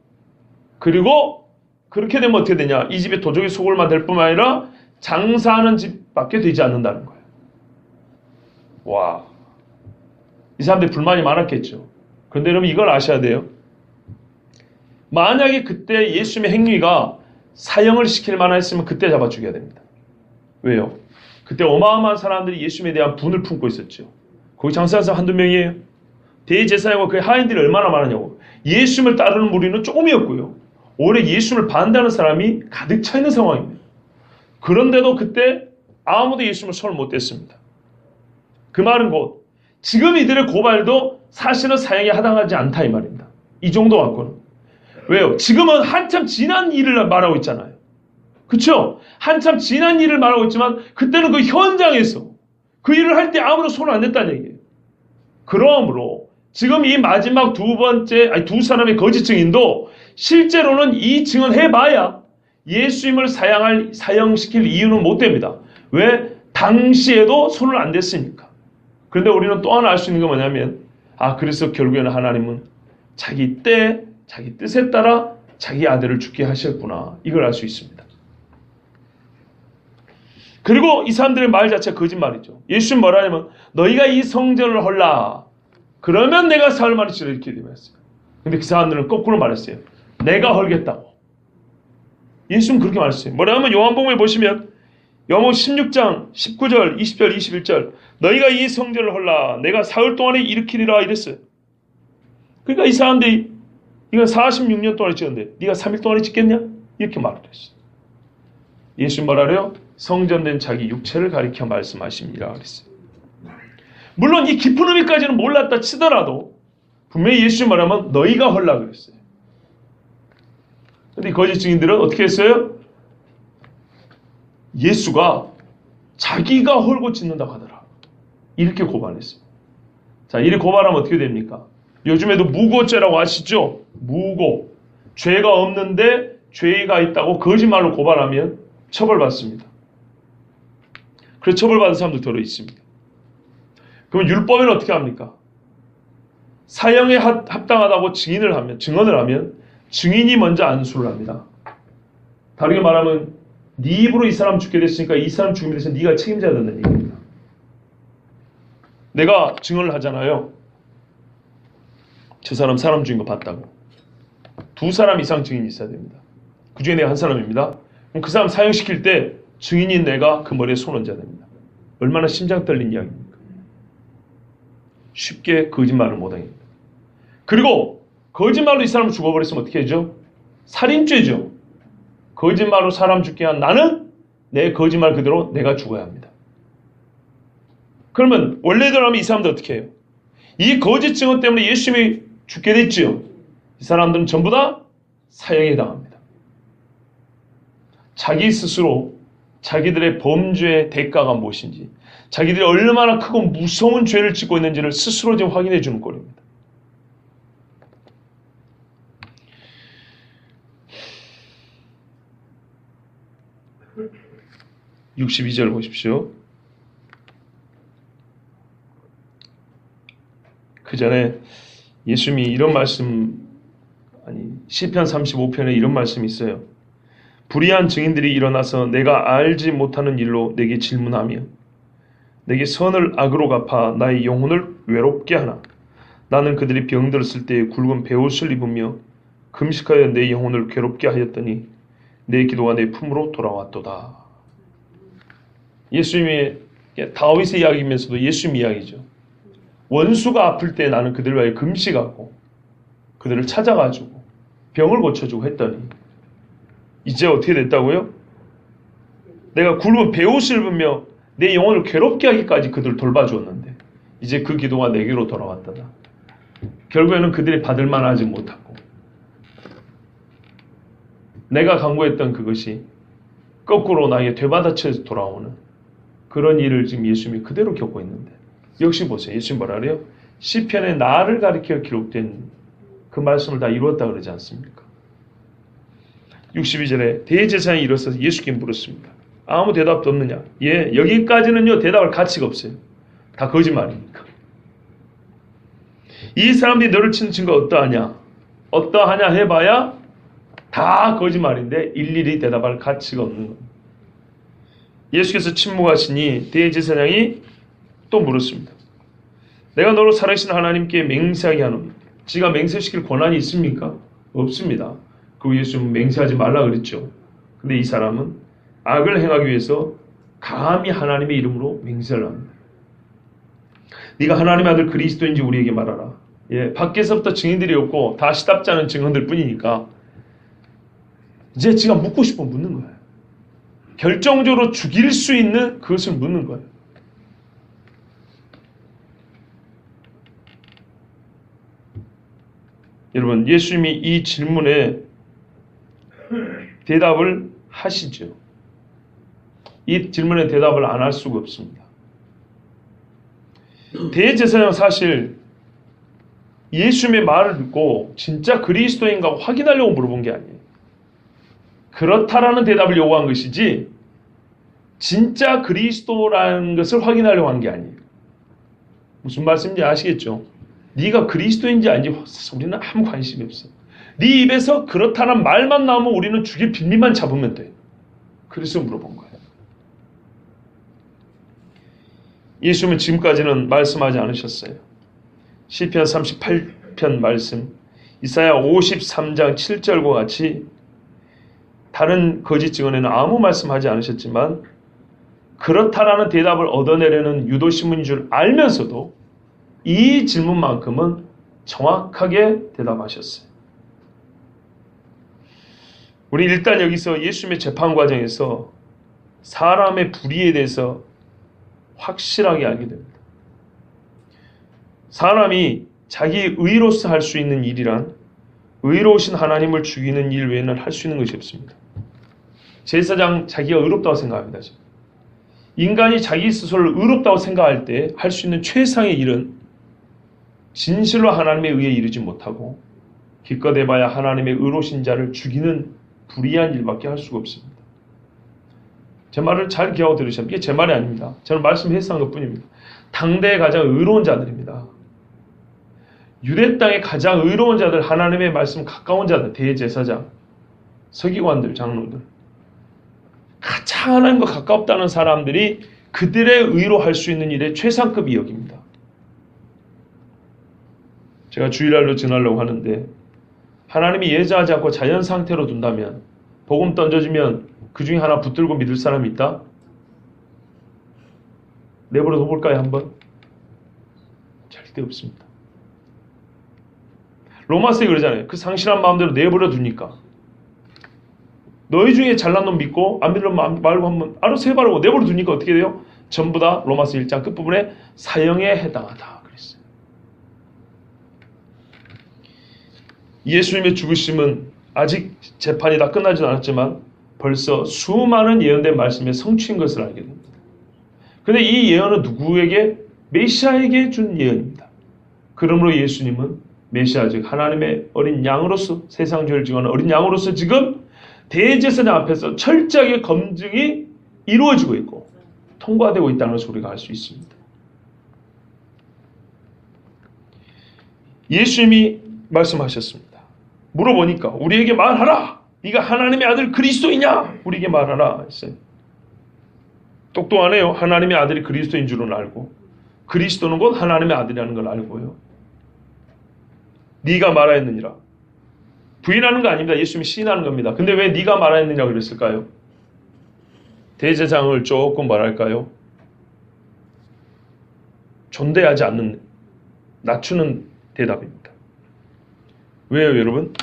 S1: 그리고 그렇게 되면 어떻게 되냐? 이 집에 도적의 소굴만 될 뿐만 아니라 장사하는 집밖에 되지 않는다는 거예요. 와, 이 사람들이 불만이 많았겠죠. 그런데 여러분 이걸 아셔야 돼요. 만약에 그때 예수님의 행위가 사형을 시킬 만했으면 그때 잡아 죽여야 됩니다. 왜요? 그때 어마어마한 사람들이 예수님에 대한 분을 품고 있었죠. 거기 장사하는 사람 한두 명이에요. 대제사장과 그의 하인들이 얼마나 많았냐고. 예수님을 따르는 무리는 조금이었고요. 오히려 예수님을 반대하는 사람이 가득 차 있는 상황입니다. 그런데도 그때 아무도 예수님을 손을 못 댔습니다. 그 말은 곧 지금 이들의 고발도 사실은 사형에 하당하지 않다 이 말입니다. 이 정도 갖고는. 왜요? 지금은 한참 지난 일을 말하고 있잖아요. 그렇죠? 한참 지난 일을 말하고 있지만 그때는 그 현장에서 그 일을 할 때 아무도 손을 안 댔다는 얘기예요. 그러므로 지금 이 마지막 두 사람의 거짓 증인도 실제로는 이 증언해봐야 예수님을 사형시킬 이유는 못 됩니다. 왜? 당시에도 손을 안 댔으니까. 그런데 우리는 또 하나 알 수 있는 건 뭐냐면, 그래서 결국에는 하나님은 자기 때, 자기 뜻에 따라 자기 아들을 죽게 하셨구나. 이걸 알 수 있습니다. 그리고 이 사람들의 말 자체가 거짓말이죠. 예수님 뭐라 하냐면, 너희가 이 성전을 헐라. 그러면 내가 사흘 만에 치러 이렇게 되었어요. 근데 그 사람들은 거꾸로 말했어요. 내가 헐겠다고. 예수는 그렇게 말했어요. 뭐라 하면 요한복음에 보시면 요한복음 16장 19절 20절 21절 너희가 이 성전을 헐라 내가 사흘 동안에 일으키리라 이랬어요. 그러니까 이 사람들이 이건 46년 동안에 짓었는데 네가 3일 동안에 짓겠냐? 이렇게 말을 했어요. 예수는 뭐라 그래요? 성전된 자기 육체를 가리켜 말씀하십니다 그랬어요. 물론 이 깊은 의미까지는 몰랐다 치더라도 분명히 예수님 말하면 너희가 헐라 그랬어요. 근데 거짓 증인들은 어떻게 했어요? 예수가 자기가 헐고 짓는다고 하더라. 이렇게 고발했어요. 자, 이렇게 고발하면 어떻게 됩니까? 요즘에도 무고죄라고 아시죠? 무고. 죄가 없는데 죄가 있다고 거짓말로 고발하면 처벌받습니다. 그래서 처벌받은 사람도 들어 있습니다. 그럼 율법에는 어떻게 합니까? 사형에 합당하다고 증언을 하면 증인이 먼저 안수를 합니다. 다르게 말하면 네 입으로 이 사람 죽게 됐으니까 이 사람 죽음에 대해서 네가 책임져야 된다는 얘기입니다. 내가 증언을 하잖아요. 저 사람 죽인 거 봤다고. 2사람 이상 증인이 있어야 됩니다. 그 중에 내가 한 사람입니다. 그럼 그 사람 사형시킬 때 증인인 내가 그 머리에 손 얹어야 됩니다. 얼마나 심장 떨린 이야기입니까? 쉽게 거짓말을 못하겠다. 그리고 거짓말로 이 사람을 죽어버렸으면 어떻게 하죠? 살인죄죠. 거짓말로 사람 죽게 한 나는 내 거짓말 그대로 내가 죽어야 합니다. 그러면 원래대로 하면 이 사람들 어떻게 해요? 이 거짓 증언 때문에 예수님이 죽게 됐죠. 이 사람들은 전부 다 사형에 해당합니다. 자기 스스로 자기들의 범죄의 대가가 무엇인지 자기들이 얼마나 크고 무서운 죄를 짓고 있는지를 스스로 지금 확인해 주는 꼴입니다. (62절) 보십시오. 그 전에 예수님이 이런 말씀, 시편 35편에 이런 말씀이 있어요. 불의한 증인들이 일어나서 내가 알지 못하는 일로 내게 질문하며 내게 선을 악으로 갚아 나의 영혼을 외롭게 하나. 나는 그들이 병들었을 때에 굵은 베옷을 입으며 금식하여 내 영혼을 괴롭게 하였더니 내 기도가 내 품으로 돌아왔도다. 예수님의 다윗의 이야기이면서도 예수님 이야기죠. 원수가 아플 때 나는 그들을 위하여 금식하고 그들을 찾아가지고 병을 고쳐주고 했더니 이제 어떻게 됐다고요? 내가 굵은 베옷을 입으며 내 영혼을 괴롭게 하기까지 그들을 돌봐주었는데 이제 그 기도가 내게로 돌아왔다다. 결국에는 그들이 받을 만하지 못하고 내가 강구했던 그것이 거꾸로 나에게 되받아쳐서 돌아오는 그런 일을 지금 예수님이 그대로 겪고 있는데 역시 보세요. 예수님 뭐라 그래요? 시편에 나를 가리켜 기록된 그 말씀을 다 이루었다 그러지 않습니까? 62절에 대제사장이 일어서서 예수께 물었습니다. 아무 대답도 없느냐? 예, 여기까지는요 대답할 가치가 없어요. 다 거짓말이니까. 이 사람들이 너를 치는 증거가 어떠하냐? 어떠하냐 해봐야 다 거짓말인데 일일이 대답할 가치가 없는 겁니다. 예수께서 침묵하시니 대제사장이 또 물었습니다. 내가 너로 살아계신 하나님께 맹세하게 하노니 지가 맹세시킬 권한이 있습니까? 없습니다. 그 예수님은 맹세하지 말라 그랬죠. 근데 이 사람은 악을 행하기 위해서 감히 하나님의 이름으로 맹세를 합니다. 네가 하나님의 아들 그리스도인지 우리에게 말하라. 예, 밖에서부터 증인들이 없고 다 시답지 않은 증언들 뿐이니까 이제 지가 묻고 싶어 묻는 거예요. 결정적으로 죽일 수 있는 그것을 묻는 거예요. 여러분, 예수님이 이 질문에 대답을 하시죠. 이 질문에 대답을 안 할 수가 없습니다. 대제사장은 사실 예수님의 말을 듣고 진짜 그리스도인가 확인하려고 물어본 게 아니에요. 그렇다라는 대답을 요구한 것이지 진짜 그리스도라는 것을 확인하려고 한 게 아니에요. 무슨 말씀인지 아시겠죠? 네가 그리스도인지 아닌지 우리는 아무 관심이 없어. 네 입에서 그렇다는 말만 나오면 우리는 죽일 빌미만 잡으면 돼. 그래서 물어본 거예요. 예수님은 지금까지는 말씀하지 않으셨어요. 시편 38편 말씀, 이사야 53장 7절과 같이 다른 거짓 증언에는 아무 말씀하지 않으셨지만 그렇다라는 대답을 얻어내려는 유도신문인 줄 알면서도 이 질문만큼은 정확하게 대답하셨어요. 우리 일단 여기서 예수님의 재판 과정에서 사람의 불의에 대해서 확실하게 알게 됩니다. 사람이 자기 의로서 할 수 있는 일이란 의로우신 하나님을 죽이는 일 외에는 할 수 있는 것이 없습니다. 제사장 자기가 의롭다고 생각합니다. 지금. 인간이 자기 스스로를 의롭다고 생각할 때 할 수 있는 최상의 일은 진실로 하나님의 의에 이르지 못하고 기껏 해봐야 하나님의 의로우신 자를 죽이는 불의한 일밖에 할 수가 없습니다. 제 말을 잘 기억하고 들으시면 이게 제 말이 아닙니다. 저는 말씀해서 한 것뿐입니다. 당대의 가장 의로운 자들입니다. 유대 땅의 가장 의로운 자들, 하나님의 말씀 가까운 자들, 대제사장, 서기관들, 장로들, 가장 하나님과 가깝다는 사람들이 그들의 의로 할 수 있는 일의 최상급이 여깁니다. 제가 주일날로 전하려고 하는데 하나님이 예자하지 않고 자연 상태로 둔다면 복음 던져주면 그 중에 하나 붙들고 믿을 사람이 있다? 내버려 둬볼까요 한번? 절대 없습니다. 로마서에 그러잖아요. 그 상실한 마음대로 내버려 두니까 너희 중에 잘난 놈 믿고 안 믿는 놈 말고 한번 알아서 해봐라고 내버려 두니까 어떻게 돼요? 전부 다 로마서 1장 끝부분에 사형에 해당하다 그랬어요. 예수님의 죽으심은 아직 재판이 다 끝나지 않았지만 벌써 수많은 예언된 말씀의 성취인 것을 알게 됩니다. 그런데 이 예언은 누구에게? 메시아에게 준 예언입니다. 그러므로 예수님은 메시아 즉 하나님의 어린 양으로서 세상 죄를 지고하는 어린 양으로서 지금 대제사장 앞에서 철저하게 검증이 이루어지고 있고 통과되고 있다는 것을 우리가 알 수 있습니다. 예수님이 말씀하셨습니다. 물어보니까 우리에게 말하라. 네가 하나님의 아들 그리스도이냐? 우리에게 말하라 했어요. 똑똑하네요. 하나님의 아들이 그리스도인 줄은 알고 그리스도는 곧 하나님의 아들이라는 걸 알고요. 네가 말하였느니라. 부인하는 거 아닙니다. 예수님이 시인하는 겁니다. 근데 왜 네가 말하였느냐 그랬을까요? 대제사장을 조금 뭐랄까요? 존대하지 않는 낮추는 대답입니다. 왜요 여러분?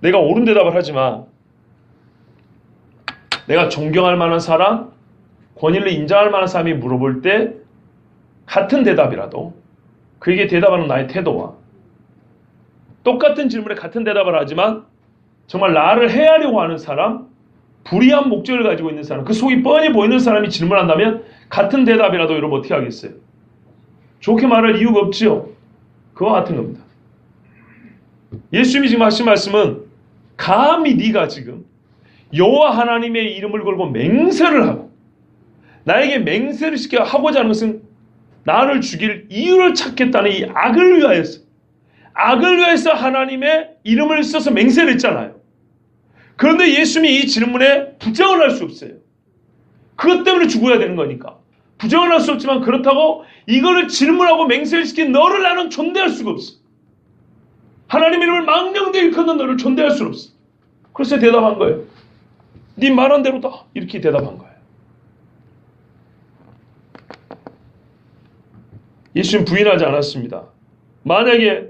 S1: 내가 옳은 대답을 하지만 내가 존경할 만한 사람, 권위를 인정할 만한 사람이 물어볼 때 같은 대답이라도 그에게 대답하는 나의 태도와 똑같은 질문에 같은 대답을 하지만 정말 나를 해하려고 하는 사람, 불의한 목적을 가지고 있는 사람, 그 속이 뻔히 보이는 사람이 질문한다면 같은 대답이라도 여러분 어떻게 하겠어요? 좋게 말할 이유가 없지요. 그와 같은 겁니다. 예수님이 지금 하신 말씀은 감히 네가 지금 여호와 하나님의 이름을 걸고 맹세를 하고 나에게 맹세를 시켜 하고자 하는 것은 나를 죽일 이유를 찾겠다는 이 악을 위하여서 하나님의 이름을 써서 맹세를 했잖아요. 그런데 예수님이 이 질문에 부정을 할 수 없어요. 그것 때문에 죽어야 되는 거니까. 부정을 할 수 없지만 그렇다고 이거를 질문하고 맹세를 시킨 너를 나는 존대할 수가 없어. 하나님 이름을 망령되이 일컫는 너를 존대할 수는 없어. 그래서 대답한 거예요. 네 말한 대로다. 이렇게 대답한 거예요. 예수님 부인하지 않았습니다. 만약에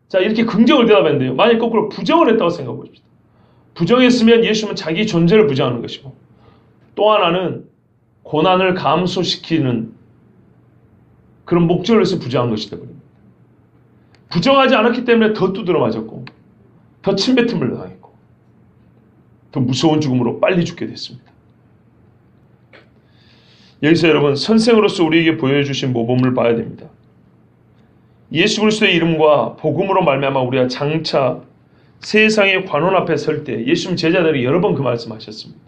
S1: 자 이렇게 긍정을 대답했는데요. 만약에 거꾸로 부정을 했다고 생각해 봅시다. 부정했으면 예수님은 자기 존재를 부정하는 것이고 또 하나는 고난을 감소시키는 그런 목적을 위해서 부정한 것이 되어버립니다. 부정하지 않았기 때문에 더 두드러 맞았고 더 침뱉음을 당했고 더 무서운 죽음으로 빨리 죽게 됐습니다. 여기서 여러분 선생으로서 우리에게 보여주신 모범을 봐야 됩니다. 예수 그리스도의 이름과 복음으로 말미암아 우리가 장차 세상의 관원 앞에 설 때 예수님 제자들이 여러 번 그 말씀하셨습니다.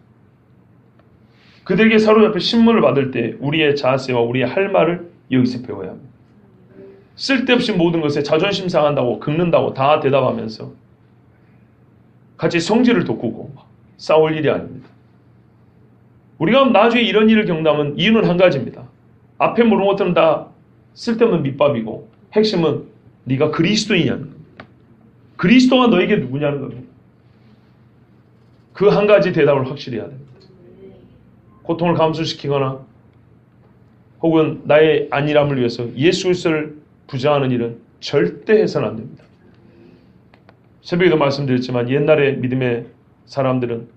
S1: 그들에게 사로잡혀 신문을 받을 때 우리의 자세와 우리의 할 말을 여기서 배워야 합니다. 쓸데없이 모든 것에 자존심 상한다고 긁는다고 다 대답하면서 같이 성질을 돋구고 싸울 일이 아닙니다. 우리가 나중에 이런 일을 겪는다면 이유는 한 가지입니다. 앞에 물은 것들은 다 쓸데없는 밑밥이고 핵심은 네가 그리스도이냐는 겁니다. 그리스도가 너에게 누구냐는 겁니다. 그 한 가지 대답을 확실히 해야 됩니다. 고통을 감소시키거나 혹은 나의 안일함을 위해서 예수 그리스도를 부정하는 일은 절대 해서는 안 됩니다. 새벽에도 말씀드렸지만 옛날에 믿음의 사람들은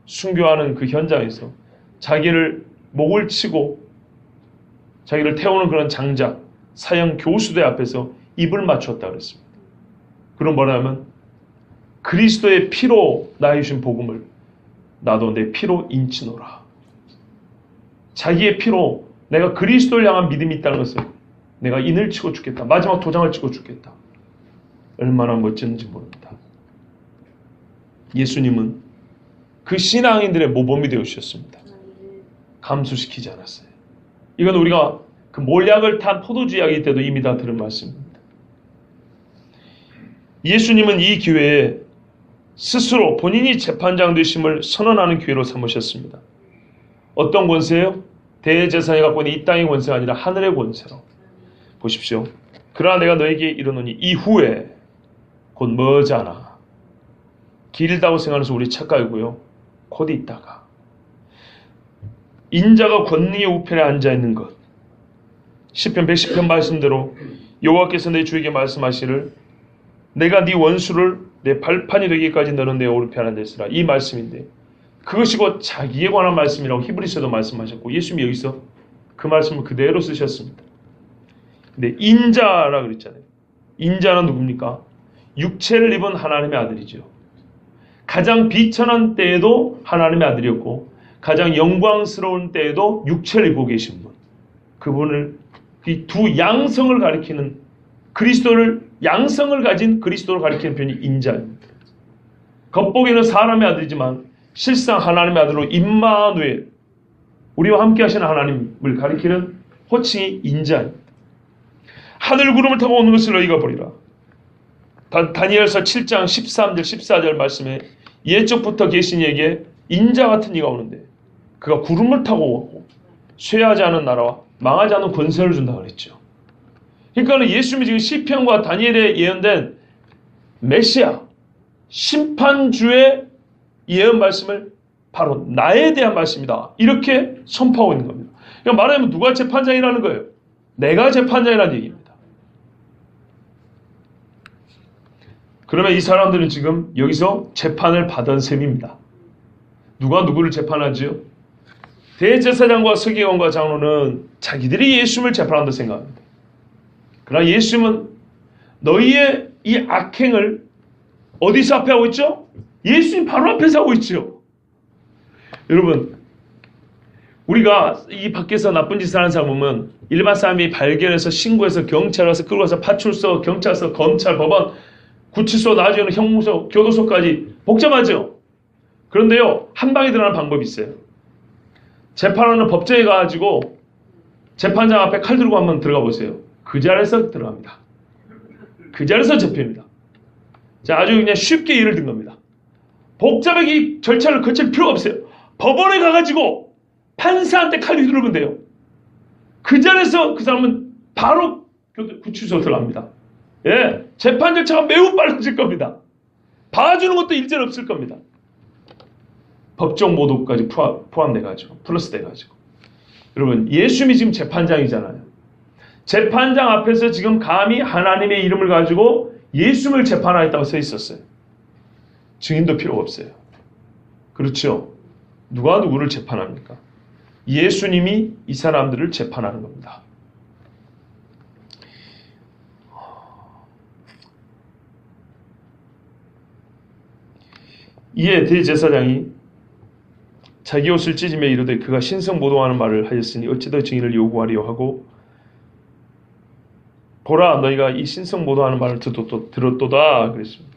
S1: 순교하는 그 현장에서 자기를 목을 치고 자기를 태우는 그런 장작, 사형 교수대 앞에서 입을 맞췄다 그랬습니다. 그럼 뭐냐면 그리스도의 피로 나의 주신 복음을 나도 내 피로 인치노라. 자기의 피로 내가 그리스도를 향한 믿음이 있다는 것을 내가 인을 치고 죽겠다. 마지막 도장을 치고 죽겠다. 얼마나 멋졌는지 모릅니다. 예수님은 그 신앙인들의 모범이 되어주셨습니다. 감소시키지 않았어요. 이건 우리가 그 몰약을 탄 포도주 이야기 때도 이미 다 들은 말씀입니다. 예수님은 이 기회에 스스로 본인이 재판장 되심을 선언하는 기회로 삼으셨습니다. 어떤 권세요? 대제사장이 갖고 있는 이 땅의 권세가 아니라 하늘의 권세로. 보십시오. 그러나 내가 너에게 이르노니 이후에 곧 머지않아 길다고 생각해서 우리 착각이고요. 곧 있다가 인자가 권능의 우편에 앉아있는 것. 시편 110편 말씀대로 여호와께서 내 주에게 말씀하시를 내가 네 원수를 내 발판이 되기까지 너는 내 오른편에 앉아있으라. 이 말씀인데 그것이 곧 자기에 관한 말씀이라고 히브리서도 말씀하셨고 예수님이 여기서 그 말씀을 그대로 쓰셨습니다. 근데 인자라 그랬잖아요. 인자는 누굽니까? 육체를 입은 하나님의 아들이죠. 가장 비천한 때에도 하나님의 아들이었고 가장 영광스러운 때에도 육체를 입고 계신 분. 그분을 이 두 양성을 가리키는 그리스도를 양성을 가진 그리스도를 가리키는 표현이 인자입니다. 겉보기에는 사람의 아들이지만 실상 하나님의 아들로 임마누엘 우리와 함께 하시는 하나님을 가리키는 호칭이 인자입니다. 하늘 구름을 타고 오는 것을 너희가 보리라. 다니엘서 7장 13절 14절 말씀에 예적부터 계신 이에게 인자 같은 이가 오는데 그가 구름을 타고 오고 쇠하지 않은 나라와 망하지 않은 권세를 준다고 그랬죠. 그러니까 예수님이 지금 시편과 다니엘에 예언된 메시아 심판주의 예언 말씀을 바로 나에 대한 말씀이다. 이렇게 선포하고 있는 겁니다. 그러니까 말하자면 누가 재판장이라는 거예요? 내가 재판장이라는 얘기입니다. 그러면 이 사람들은 지금 여기서 재판을 받은 셈입니다. 누가 누구를 재판하지요? 대제사장과 서기관과 장로는 자기들이 예수님을 재판한다고 생각합니다. 그러나 예수님은 너희의 이 악행을 어디서 앞에 하고 있죠? 예수님 바로 앞에서 하고 있죠. 여러분 우리가 이 밖에서 나쁜 짓을 하는 사람 보면 일반 사람이 발견해서 신고해서 경찰 와서 끌고 가서 파출소, 경찰서, 검찰, 법원, 구치소, 나중에는 형무소, 교도소까지 복잡하죠. 그런데요 한 방에 들어가는 방법이 있어요. 재판하는 법정에 가가지고 재판장 앞에 칼 들고 한번 들어가 보세요. 그 자리에서 들어갑니다. 그 자리에서 접힙니다. 자, 아주 그냥 쉽게 예를 든 겁니다. 복잡하게 이 절차를 거칠 필요가 없어요. 법원에 가가지고 판사한테 칼 휘두르면 돼요. 그 자리에서 그 사람은 바로 구치소로 들어갑니다. 예, 재판 절차가 매우 빨라질 겁니다. 봐주는 것도 일절 없을 겁니다. 법정 모독까지 포함돼가지고 플러스 돼가지고 여러분 예수님이 지금 재판장이잖아요. 재판장 앞에서 지금 감히 하나님의 이름을 가지고 예수님을 재판하겠다고 써 있었어요. 증인도 필요 없어요. 그렇죠? 누가 누구를 재판합니까? 예수님이 이 사람들을 재판하는 겁니다. 이에 대제사장이 자기 옷을 찢으며 이르되 그가 신성모독하는 말을 하였으니 어찌 더 증인을 요구하리요 하고 보라 너희가 이 신성모독하는 말을 들었도다 그랬습니다.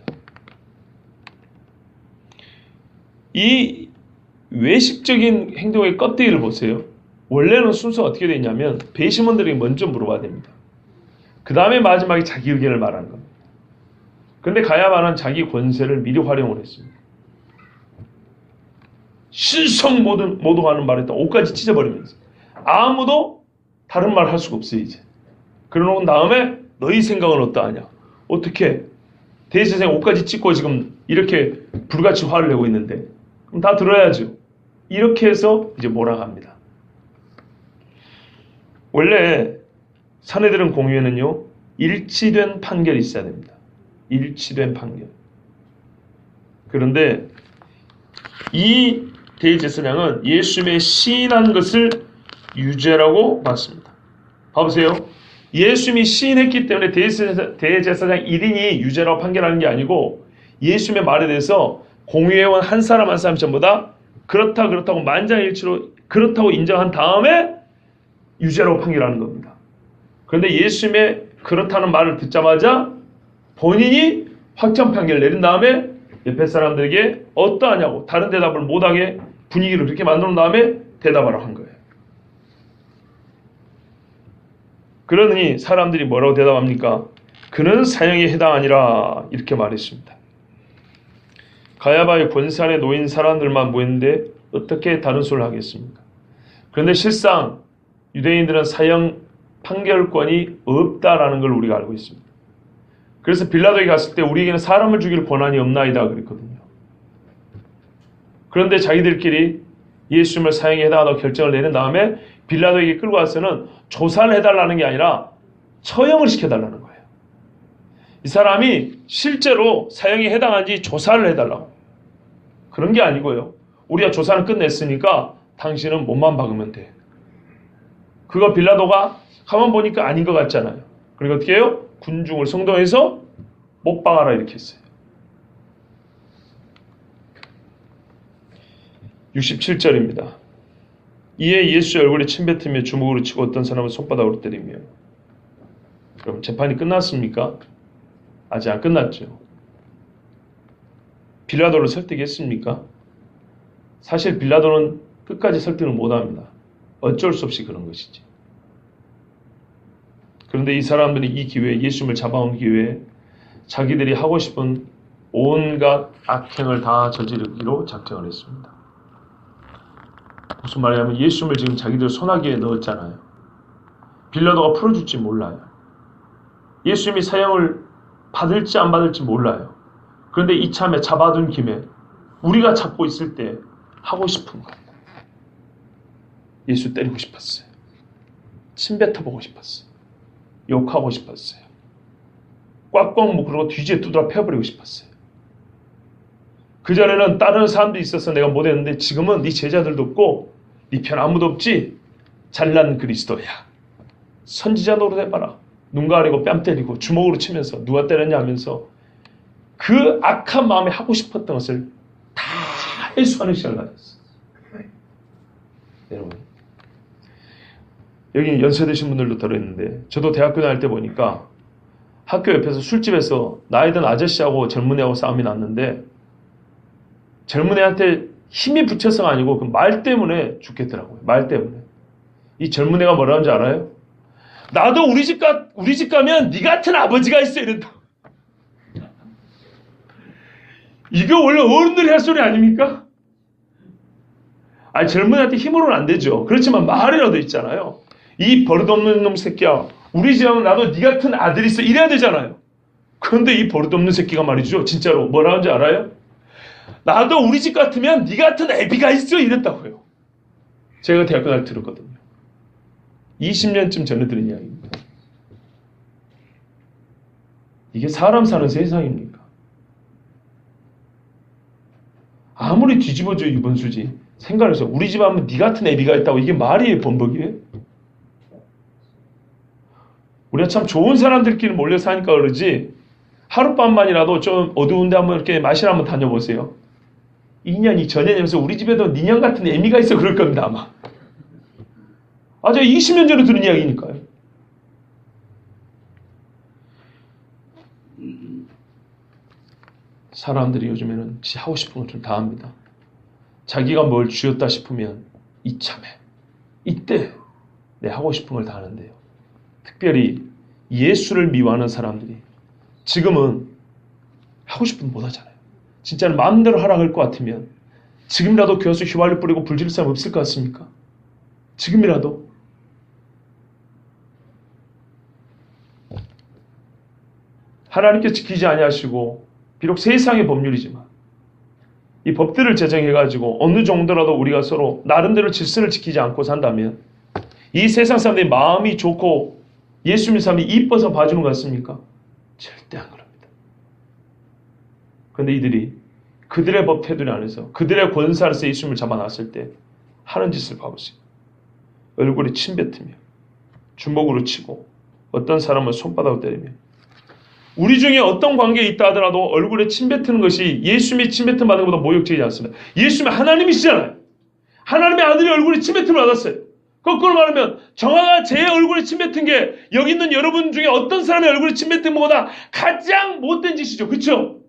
S1: 이 외식적인 행동의 껍데기를 보세요. 원래는 순서가 어떻게 되어 있냐면 배심원들에게 먼저 물어봐야 됩니다. 그 다음에 마지막에 자기 의견을 말하는 겁니다. 그런데 가야바는 자기 권세를 미리 활용을 했습니다. 신성모독하는 말을 했다. 옷까지 찢어버리면서 아무도 다른 말 할 수가 없어요. 이제 그러놓은 다음에 너희 생각은 어떠하냐. 어떻게 대제사장 옷까지 찢고 지금 이렇게 불같이 화를 내고 있는데 그럼 다 들어야죠. 이렇게 해서 이제 몰아갑니다. 원래 사내들은 공유에는요 일치된 판결이 있어야 됩니다. 일치된 판결. 그런데 이 대제사장은 예수님의 시인한 것을 유죄라고 봤습니다. 봐보세요. 예수님이 시인했기 때문에 대제사장 1인이 유죄라고 판결하는 게 아니고 예수님의 말에 대해서 공유회원 한 사람 한 사람 전부 다 그렇다고 만장일치로 그렇다고 인정한 다음에 유죄라고 판결하는 겁니다. 그런데 예수님의 그렇다는 말을 듣자마자 본인이 확정 판결을 내린 다음에 옆에 사람들에게 어떠하냐고 다른 대답을 못하게 분위기를 그렇게 만든 다음에 대답하라고 한 거예요. 그러니 사람들이 뭐라고 대답합니까? 그는 사형에 해당하니라 이렇게 말했습니다. 가야바의 권세 안에 놓인 사람들만 모였는데 어떻게 다른 소리를 하겠습니까? 그런데 실상 유대인들은 사형 판결권이 없다라는 걸 우리가 알고 있습니다. 그래서 빌라도에 갔을 때 우리에게는 사람을 죽일 권한이 없나이다 그랬거든요. 그런데 자기들끼리 예수님을 사형에 해당하다고 결정을 내린 다음에 빌라도에게 끌고 와서는 조사를 해달라는 게 아니라 처형을 시켜달라는 거예요. 이 사람이 실제로 사형에 해당한지 조사를 해달라고. 그런 게 아니고요. 우리가 조사는 끝냈으니까 당신은 몸만 박으면 돼. 그거 빌라도가 가만 보니까 아닌 것 같잖아요. 그러니까 어떻게 해요? 군중을 성동해서 못 박아라 이렇게 했어요. 67절입니다. 이에 예수의 얼굴에 침 뱉으며 주먹으로 치고 어떤 사람은 손바닥으로 때리며. 그럼 재판이 끝났습니까? 아직 안 끝났죠. 빌라도를 설득했습니까? 사실 빌라도는 끝까지 설득을 못합니다. 어쩔 수 없이 그런 것이지. 그런데 이 사람들이 이 기회에 예수님을 잡아온 기회에 자기들이 하고 싶은 온갖 악행을 다 저지르기로 작정을 했습니다. 무슨 말이냐면 예수님을 지금 자기들 손아귀에 넣었잖아요. 빌라도가 풀어줄지 몰라요. 예수님이 사형을 받을지 안 받을지 몰라요. 그런데 이참에 잡아둔 김에 우리가 잡고 있을 때 하고 싶은 거. 예수 때리고 싶었어요. 침 뱉어보고 싶었어요. 욕하고 싶었어요. 꽉꽉 묶고 뒤지에 두드려 패버리고 싶었어요. 그전에는 다른 사람들이 있어서 내가 못했는데 지금은 네 제자들도 없고 네 편 아무도 없지. 잘난 그리스도야. 선지자 노릇해봐라. 눈 가리고 뺨 때리고 주먹으로 치면서 누가 때렸냐 하면서 그 악한 마음에 하고 싶었던 것을 다 해소하는 시간을 가졌어요. 여러분 여기 연세 드신 분들도 들어있는데 저도 대학교 다닐 때 보니까 학교 옆에서 술집에서 나이 든 아저씨하고 젊은 애하고 싸움이 났는데 젊은 애한테 힘이 붙여서가 아니고 그 말 때문에 죽겠더라고요. 말 때문에. 이 젊은 애가 뭐라는 줄 알아요? 나도 우리 집 가면 네 같은 아버지가 있어 이런다. 이거 원래 어른들이 할 소리 아닙니까? 아니 젊은 애한테 힘으로는 안 되죠. 그렇지만 말이라도 있잖아요. 이 버릇없는 놈 새끼야. 우리 집에 나도 네 같은 아들이 있어 이래야 되잖아요. 그런데 이 버릇없는 새끼가 말이죠. 진짜로 뭐라는 줄 알아요? 나도 우리 집 같으면 네 같은 애비가 있어 이랬다고요. 제가 대학교 날 들었거든요. 20년쯤 전에 들은 이야기입니다. 이게 사람 사는 세상입니까? 아무리 뒤집어져 이번수지 생각해서 우리 집 하면 네 같은 애비가 있다고 이게 말이에요, 범벅이에요? 우리가 참 좋은 사람들끼리 몰려 사니까 그러지 하룻밤만이라도 좀 어두운데 한번 이렇게 마시러 한번 다녀보세요. 2년, 전년이면서 우리 집에도 니년 같은 애미가 있어 그럴 겁니다, 아마. 제가 20년 전에 들은 이야기니까요. 사람들이 요즘에는 지 하고 싶은 걸 좀 다 합니다. 자기가 뭘 쥐었다 싶으면 이참에 이때 내 하고 싶은 걸 다 하는데요. 특별히 예수를 미워하는 사람들이 지금은 하고 싶은 거 못 하잖아요. 진짜는 마음대로 하라 할 것 같으면 지금이라도 교수 휘발유 뿌리고 불 지를 사람 없을 것 같습니까? 지금이라도. 하나님께 지키지 아니하시고 비록 세상의 법률이지만 이 법들을 제정해가지고 어느 정도라도 우리가 서로 나름대로 질서를 지키지 않고 산다면 이 세상 사람들이 마음이 좋고 예수 믿는 사람이 이뻐서 봐주는 것 같습니까? 절대 안 그럽니다. 그런데 이들이 그들의 법 테두리 안에서 그들의 권세 안에서 예수님을 잡아놨을 때 하는 짓을 봐보세요. 얼굴에 침 뱉으며 주먹으로 치고 어떤 사람은 손바닥으로 때리며 우리 중에 어떤 관계에 있다 하더라도 얼굴에 침 뱉는 것이 예수님이 침 뱉음 받는 것보다 모욕적이지 않습니다. 예수님은 하나님이시잖아요. 하나님의 아들이 얼굴에 침 뱉음을 받았어요. 거꾸로 말하면 정화가 제 얼굴에 침 뱉은 게 여기 있는 여러분 중에 어떤 사람의 얼굴에 침 뱉은 것보다 가장 못된 짓이죠. 그렇죠?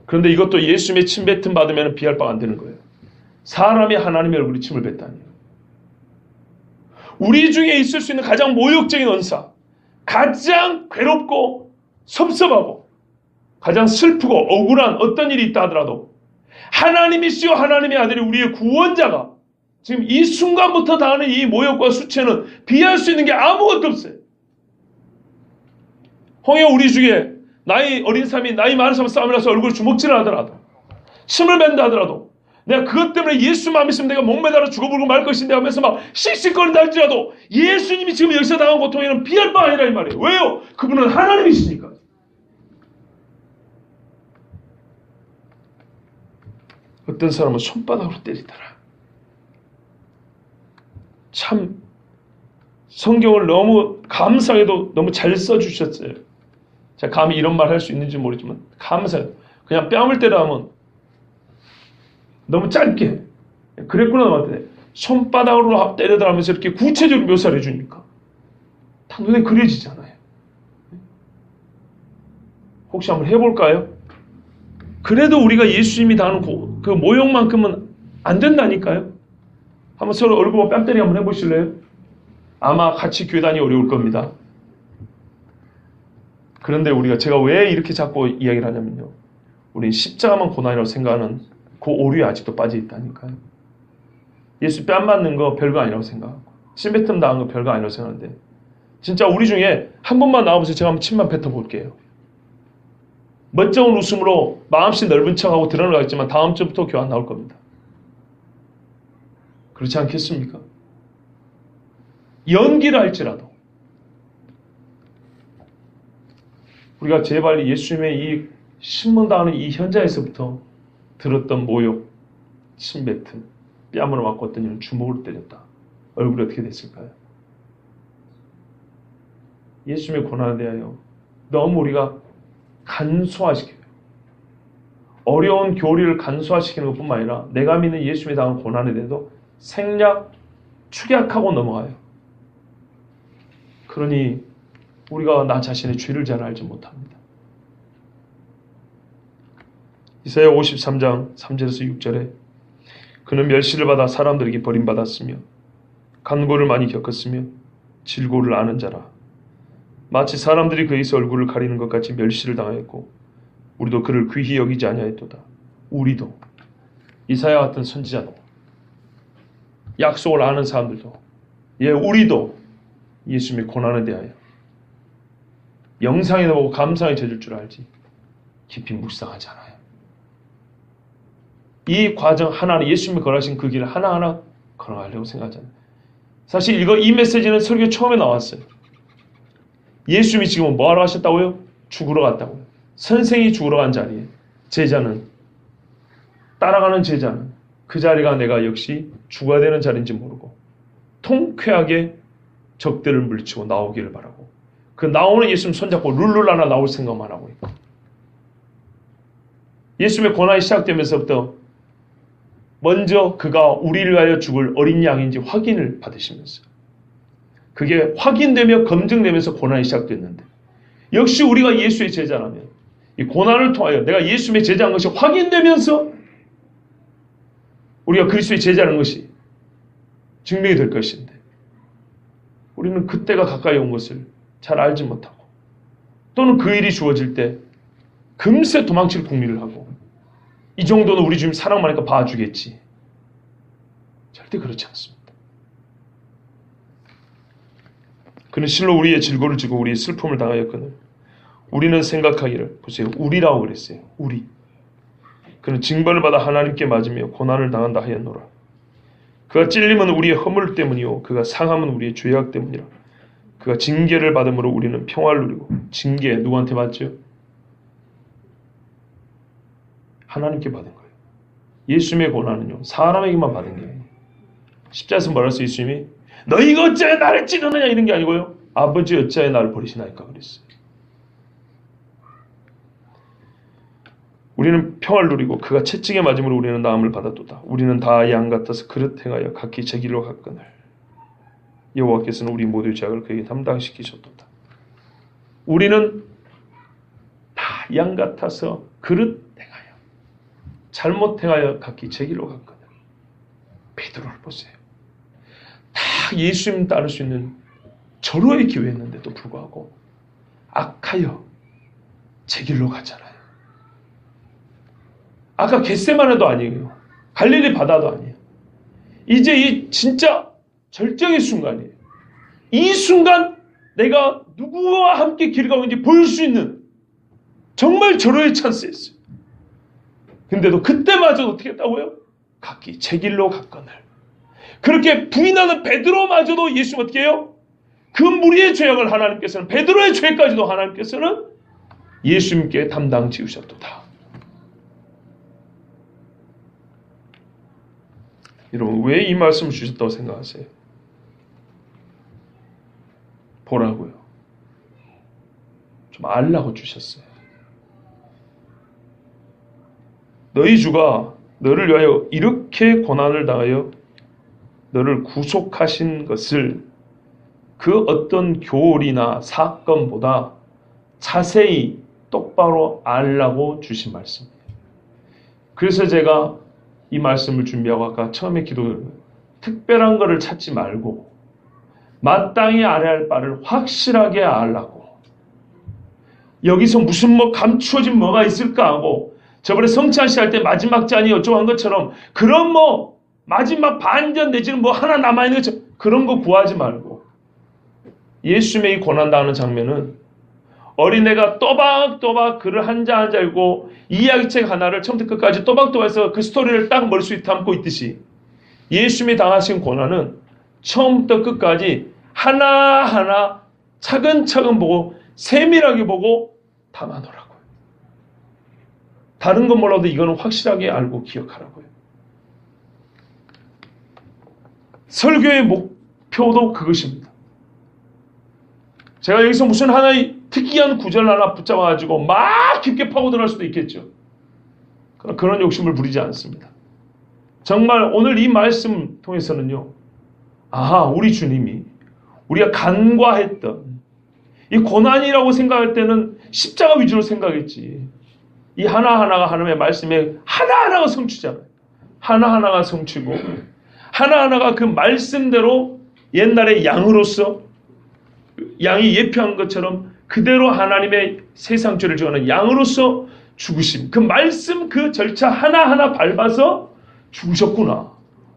S1: 그런데 이것도 예수님의 침 뱉음 받으면 비할 바가 안 되는 거예요. 사람이 하나님의 얼굴에 침을 뱉다니. 우리 중에 있을 수 있는 가장 모욕적인 언사, 가장 괴롭고 섭섭하고 가장 슬프고 억울한 어떤 일이 있다 하더라도 하나님이시여 하나님의 아들이 우리의 구원자가 지금 이 순간부터 당하는 이 모욕과 수치는 비할 수 있는 게 아무것도 없어요. 홍해 우리 중에 나이 어린 사람이 나이 많은 사람 싸움을 해서 얼굴에 주먹질을 하더라도 침을 뱉는다 하더라도 내가 그것 때문에 예수만 믿으면 내가 목매달아 죽어버리고 말 것인데 하면서 막 씩씩거린다 할지라도 예수님이 지금 여기서 당한 고통에는 비할 바 아니라 이 말이에요. 왜요? 그분은 하나님이시니까. 어떤 사람은 손바닥으로 때리더라. 참 성경을 너무 감사하게도 너무 잘 써주셨어요. 제가 감히 이런 말 할 수 있는지 모르지만 감사해요. 그냥 뺨을 때려 하면 너무 짧게 그랬구나 맞대. 손바닥으로 때려다 하면서 이렇게 구체적으로 묘사를 해주니까 다 눈에 그려지잖아요. 혹시 한번 해볼까요? 그래도 우리가 예수님이 당하는 그 모욕만큼은 안 된다니까요. 한번 서로 얼굴 보고 뺨 때리기 한번 해보실래요? 아마 같이 교회 다니기 어려울 겁니다. 그런데 제가 왜 이렇게 자꾸 이야기를 하냐면요. 우리 십자가만 고난이라고 생각하는 그 오류에 아직도 빠져 있다니까요. 예수 뺨 맞는 거 별거 아니라고 생각하고 침뱉음 당한 거 별거 아니라고 생각하는데 진짜 우리 중에 한 번만 나와보세요. 제가 한번 침만 뱉어볼게요. 멋쩍은 웃음으로 마음씨 넓은 척하고 드러나겠지만 다음 주부터 교회 안 나올 겁니다. 그렇지 않겠습니까? 연기를 할지라도 우리가 제발 예수님의 이 신문당하는 이 현장에서부터 들었던 모욕, 침뱉음, 뺨으로 맞고 어떤 이는 주먹으로 때렸다. 얼굴이 어떻게 됐을까요? 예수님의 고난에 대하여 너무 우리가 간소화시켜요. 어려운 교리를 간소화시키는 것뿐만 아니라 내가 믿는 예수님이 당한 고난에 대해서 생략, 축약하고 넘어가요. 그러니 우리가 나 자신의 죄를 잘 알지 못합니다. 이사야 53장 3절에서 6절에 그는 멸시를 받아 사람들에게 버림받았으며 간고를 많이 겪었으며 질고를 아는 자라. 마치 사람들이 그에서 얼굴을 가리는 것 같이 멸시를 당하였고 우리도 그를 귀히 여기지 아니하였도다. 우리도 이사야 같은 선지자도 약속을 아는 사람들도 우리도 예수님의 고난에 대하여 영상에도 보고 감상에 젖을 줄 알지 깊이 묵상하지 않아요. 이 과정 하나하나 예수님이 걸어가신 그 길을 하나하나 걸어가려고 생각하잖아요. 사실 이 메시지는 설교 처음에 나왔어요. 예수님이 지금 뭐하러 하셨다고요? 죽으러 갔다고요. 선생이 죽으러 간 자리에 제자는, 따라가는 제자는 그 자리가 내가 역시 죽어야 되는 자리인지 모르고 통쾌하게 적들을 물리치고 나오기를 바라고, 그 나오는 예수님 손잡고 룰루라나 나올 생각만 하고 있고, 예수님의 고난이 시작되면서부터 먼저 그가 우리를 위하여 죽을 어린 양인지 확인을 받으시면서, 그게 확인되며 검증되면서 고난이 시작됐는데, 역시 우리가 예수의 제자라면 이 고난을 통하여 내가 예수님의 제자인 것이 확인되면서 우리가 그리스도의 제자라는 것이 증명이 될 것인데, 우리는 그때가 가까이 온 것을 잘 알지 못하고, 또는 그 일이 주어질 때 금세 도망칠 궁리를 하고, 이 정도는 우리 주님 사랑만 하니까 봐주겠지. 절대 그렇지 않습니다. 그는 실로 우리의 질고를 지고 우리의 슬픔을 당하였거늘 우리는 생각하기를, 보세요, 우리라고 그랬어요. 우리. 그는 징벌을 받아 하나님께 맞으며 고난을 당한다 하였노라. 그가 찔림은 우리의 허물 때문이요 그가 상함은 우리의 죄악 때문이라. 그가 징계를 받음으로 우리는 평화를 누리고. 징계 누구한테 받죠? 하나님께 받은 거예요. 예수님의 고난은요 사람에게만 받은 게 아니에요. 십자가에서 뭐라 했어요? 예수님이 너희가 어찌하여 나를 찌르느냐 이런 게 아니고요, 아버지 어찌하여 나를 버리시나이까 그랬어요. 우리는 평화를 누리고 그가 채찍에 맞음으로 우리는 나음을 받았도다. 우리는 다 양 같아서 그릇 행하여 각기 제 길로 갔거늘 여호와께서는 우리 모두의 죄악을 그에게 담당시키셨도다. 우리는 다 양 같아서 그릇 행하여 잘못 행하여 각기 제 길로 갔거늘. 베드로를 보세요. 다 예수님 따를 수 있는 절호의 기회였는데도 불구하고 악하여 제 길로 갔잖아요. 아까 겟세마네도 아니에요. 갈릴리 바다도 아니에요. 이제 이 진짜 절정의 순간이에요. 이 순간 내가 누구와 함께 길 가고 있는지 보일 수 있는 정말 절호의 찬스였어요. 근데도 그때마저도 어떻게 했다고요? 각기 제 길로 갔거늘. 그렇게 부인하는 베드로마저도 예수님 어떻게 해요? 그 무리의 죄악을 하나님께서는, 베드로의 죄까지도 하나님께서는 예수님께 담당 지우셨도다. 여러분, 왜 이 말씀을 주셨다고 생각하세요? 보라고요. 좀 알라고 주셨어요. 너희 주가 너를 위하여 이렇게 고난을 당하여 너를 구속하신 것을 그 어떤 교훈이나 사건보다 자세히 똑바로 알라고 주신 말씀이에요. 그래서 제가 이 말씀을 준비하고 아까 처음에 기도를, 특별한 거를 찾지 말고 마땅히 알아야 할 바를 확실하게 알라고, 여기서 무슨 뭐 감추어진 뭐가 있을까 하고, 저번에 성찬식 할 때 마지막 잔이 어쩌고 한 것처럼 그런 뭐 마지막 반전 내지는 뭐 하나 남아있는 것처럼 그런 거 구하지 말고, 예수님의 이 고난당하는 장면은 어린애가 또박또박 글을 한자 한자 읽고 이야기책 하나를 처음부터 끝까지 또박또박해서 그 스토리를 딱 머릿속에 담고 있듯이, 예수님이 당하신 고난은 처음부터 끝까지 하나하나 차근차근 보고 세밀하게 보고 담아놓으라고요. 다른 건 몰라도 이거는 확실하게 알고 기억하라고요. 설교의 목표도 그것입니다. 제가 여기서 무슨 하나의 특이한 구절 하나 붙잡아가지고 막 깊게 파고들어갈 수도 있겠죠. 그런 욕심을 부리지 않습니다. 정말 오늘 이 말씀 통해서는요, 아하, 우리 주님이 우리가 간과했던 이 고난이라고 생각할 때는 십자가 위주로 생각했지, 이 하나하나가 하나님의 말씀에 하나하나가 성취잖아요. 하나하나가 성취고 하나하나가 그 말씀대로 옛날에 양으로서 양이 예표한 것처럼 그대로 하나님의 세상 죄를 지어는 양으로서 죽으심, 그 말씀 그 절차 하나하나 밟아서 죽으셨구나,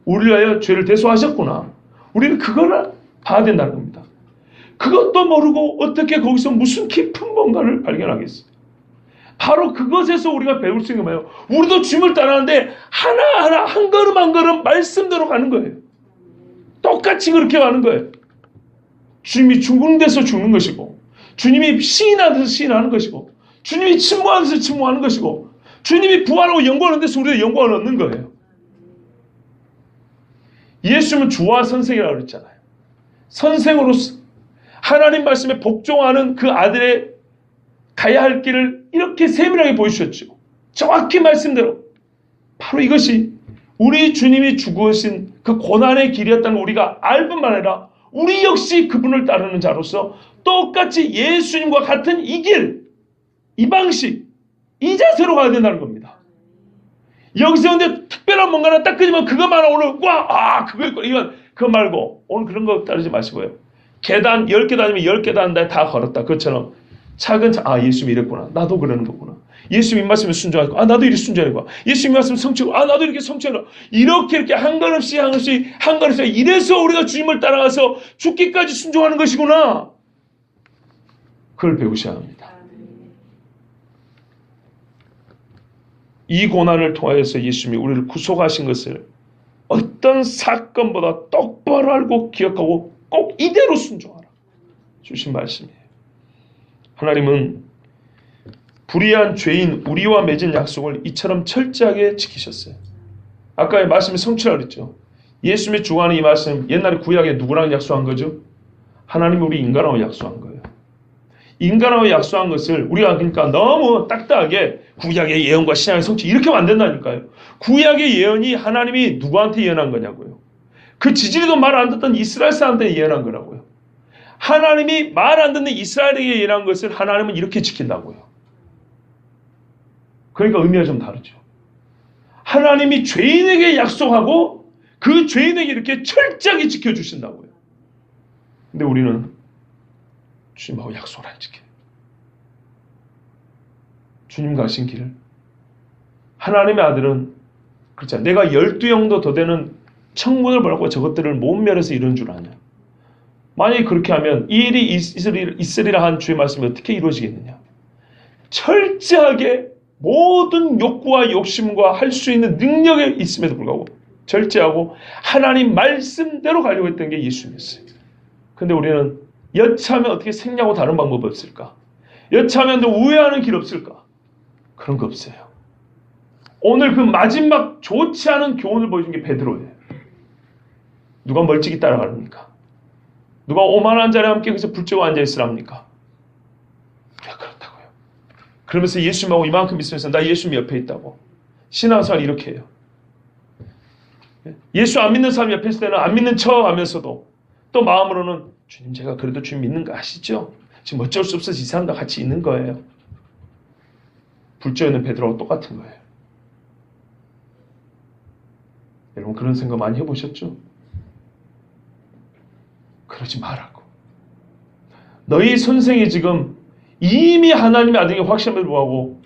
S1: 우리를 위하여 죄를 대속하셨구나, 우리는 그거를 봐야 된다는 겁니다. 그것도 모르고 어떻게 거기서 무슨 깊은 뭔가를 발견하겠어요. 바로 그것에서 우리가 배울 수 있는 게 뭐예요? 우리도 주님을 따라하는데 하나하나 한 걸음 한 걸음 말씀대로 가는 거예요. 똑같이 그렇게 가는 거예요. 주님이 죽은 데서 죽는 것이고, 주님이 시인하는 데서 시인하는 것이고, 주님이 침묵하는 데서 침묵하는 것이고, 주님이 부활하고 영광하는 데서 우리가 영광을 얻는 거예요. 예수님은 주와 선생이라고 그랬잖아요. 선생으로서 하나님 말씀에 복종하는 그 아들의 가야 할 길을 이렇게 세밀하게 보여주셨죠. 정확히 말씀대로. 바로 이것이 우리 주님이 죽으신 그 고난의 길이었다는 걸 우리가 알 뿐만 아니라 우리 역시 그분을 따르는 자로서 똑같이 예수님과 같은 이 길, 이 방식, 이 자세로 가야 된다는 겁니다. 여기서 근데 특별한 뭔가를 딱 끄지만 그것만 오늘 그거 있고 이건 그거 말고 오늘 그런 거 따르지 마시고요. 계단 10계단이면 10계단 다 걸었다. 그것처럼 차근차근 예수님이 이랬구나. 나도 그러는 거구나. 예수님 말씀에 순종하고 나도 이렇게 순종하고 예수님 말씀 성취하고 나도 이렇게 성취하고 이렇게 한 걸음씩 이래서 우리가 주님을 따라가서 죽기까지 순종하는 것이구나. 그걸 배우셔야 합니다. 이 고난을 통하여서 예수님이 우리를 구속하신 것을 어떤 사건보다 똑바로 알고 기억하고 꼭 이대로 순종하라 주신 말씀이에요. 하나님은 불의한 죄인 우리와 맺은 약속을 이처럼 철저하게 지키셨어요. 아까 말씀이 성취라고 그랬죠. 예수님이 주관하는 이 말씀 옛날에 구약에 누구랑 약속한 거죠? 하나님이 우리 인간하고 약속한 거예요. 인간하고 약속한 것을 우리가 그러니까 너무 딱딱하게 구약의 예언과 신약의 성취 이렇게 하면 안 된다니까요. 구약의 예언이 하나님이 누구한테 예언한 거냐고요. 그 지지리도 말 안 듣던 이스라엘 사람한테 예언한 거라고요. 하나님이 말 안 듣는 이스라엘에게 예언한 것을 하나님은 이렇게 지킨다고요. 그러니까 의미가 좀 다르죠. 하나님이 죄인에게 약속하고 그 죄인에게 이렇게 철저하게 지켜주신다고요. 근데 우리는 주님하고 약속을 안 지켜요. 주님과 하신 길을. 하나님의 아들은 그렇잖아요. 내가 12영도 더 되는 천군을 벌고 저것들을 못 멸해서 이런 줄 아냐. 만약에 그렇게 하면 이 일이 있으리라 한 주의 말씀이 어떻게 이루어지겠느냐. 철저하게 모든 욕구와 욕심과 할 수 있는 능력이 있음에도 불구하고 절제하고 하나님 말씀대로 가려고 했던 게 예수님이었어요. 근데 우리는 여차하면 어떻게 생략하고 다른 방법이 없을까? 여차하면 우회하는 길 없을까? 그런 거 없어요. 오늘 그 마지막 좋지 않은 교훈을 보여준 게 베드로예요. 누가 멀찍이 따라가랍니까? 누가 오만한 자리에 함께 거기서 불쬐고 앉아있으랍니까? 왜 그렇다고요? 그러면서 예수님하고 이만큼 있으면서 나 예수님 옆에 있다고. 신앙생활 이렇게 해요. 예수 안 믿는 사람 옆에 있을 때는 안 믿는 척 하면서도 또 마음으로는 주님 제가 그래도 주님 믿는 거 아시죠? 지금 어쩔 수 없어서 이 사람과 같이 있는 거예요. 불쬐어 있는 베드로하고 똑같은 거예요. 여러분 그런 생각 많이 해보셨죠? 그러지 말라고. 너희 선생이 지금 이미 하나님의 아들에게 확신함을 보하고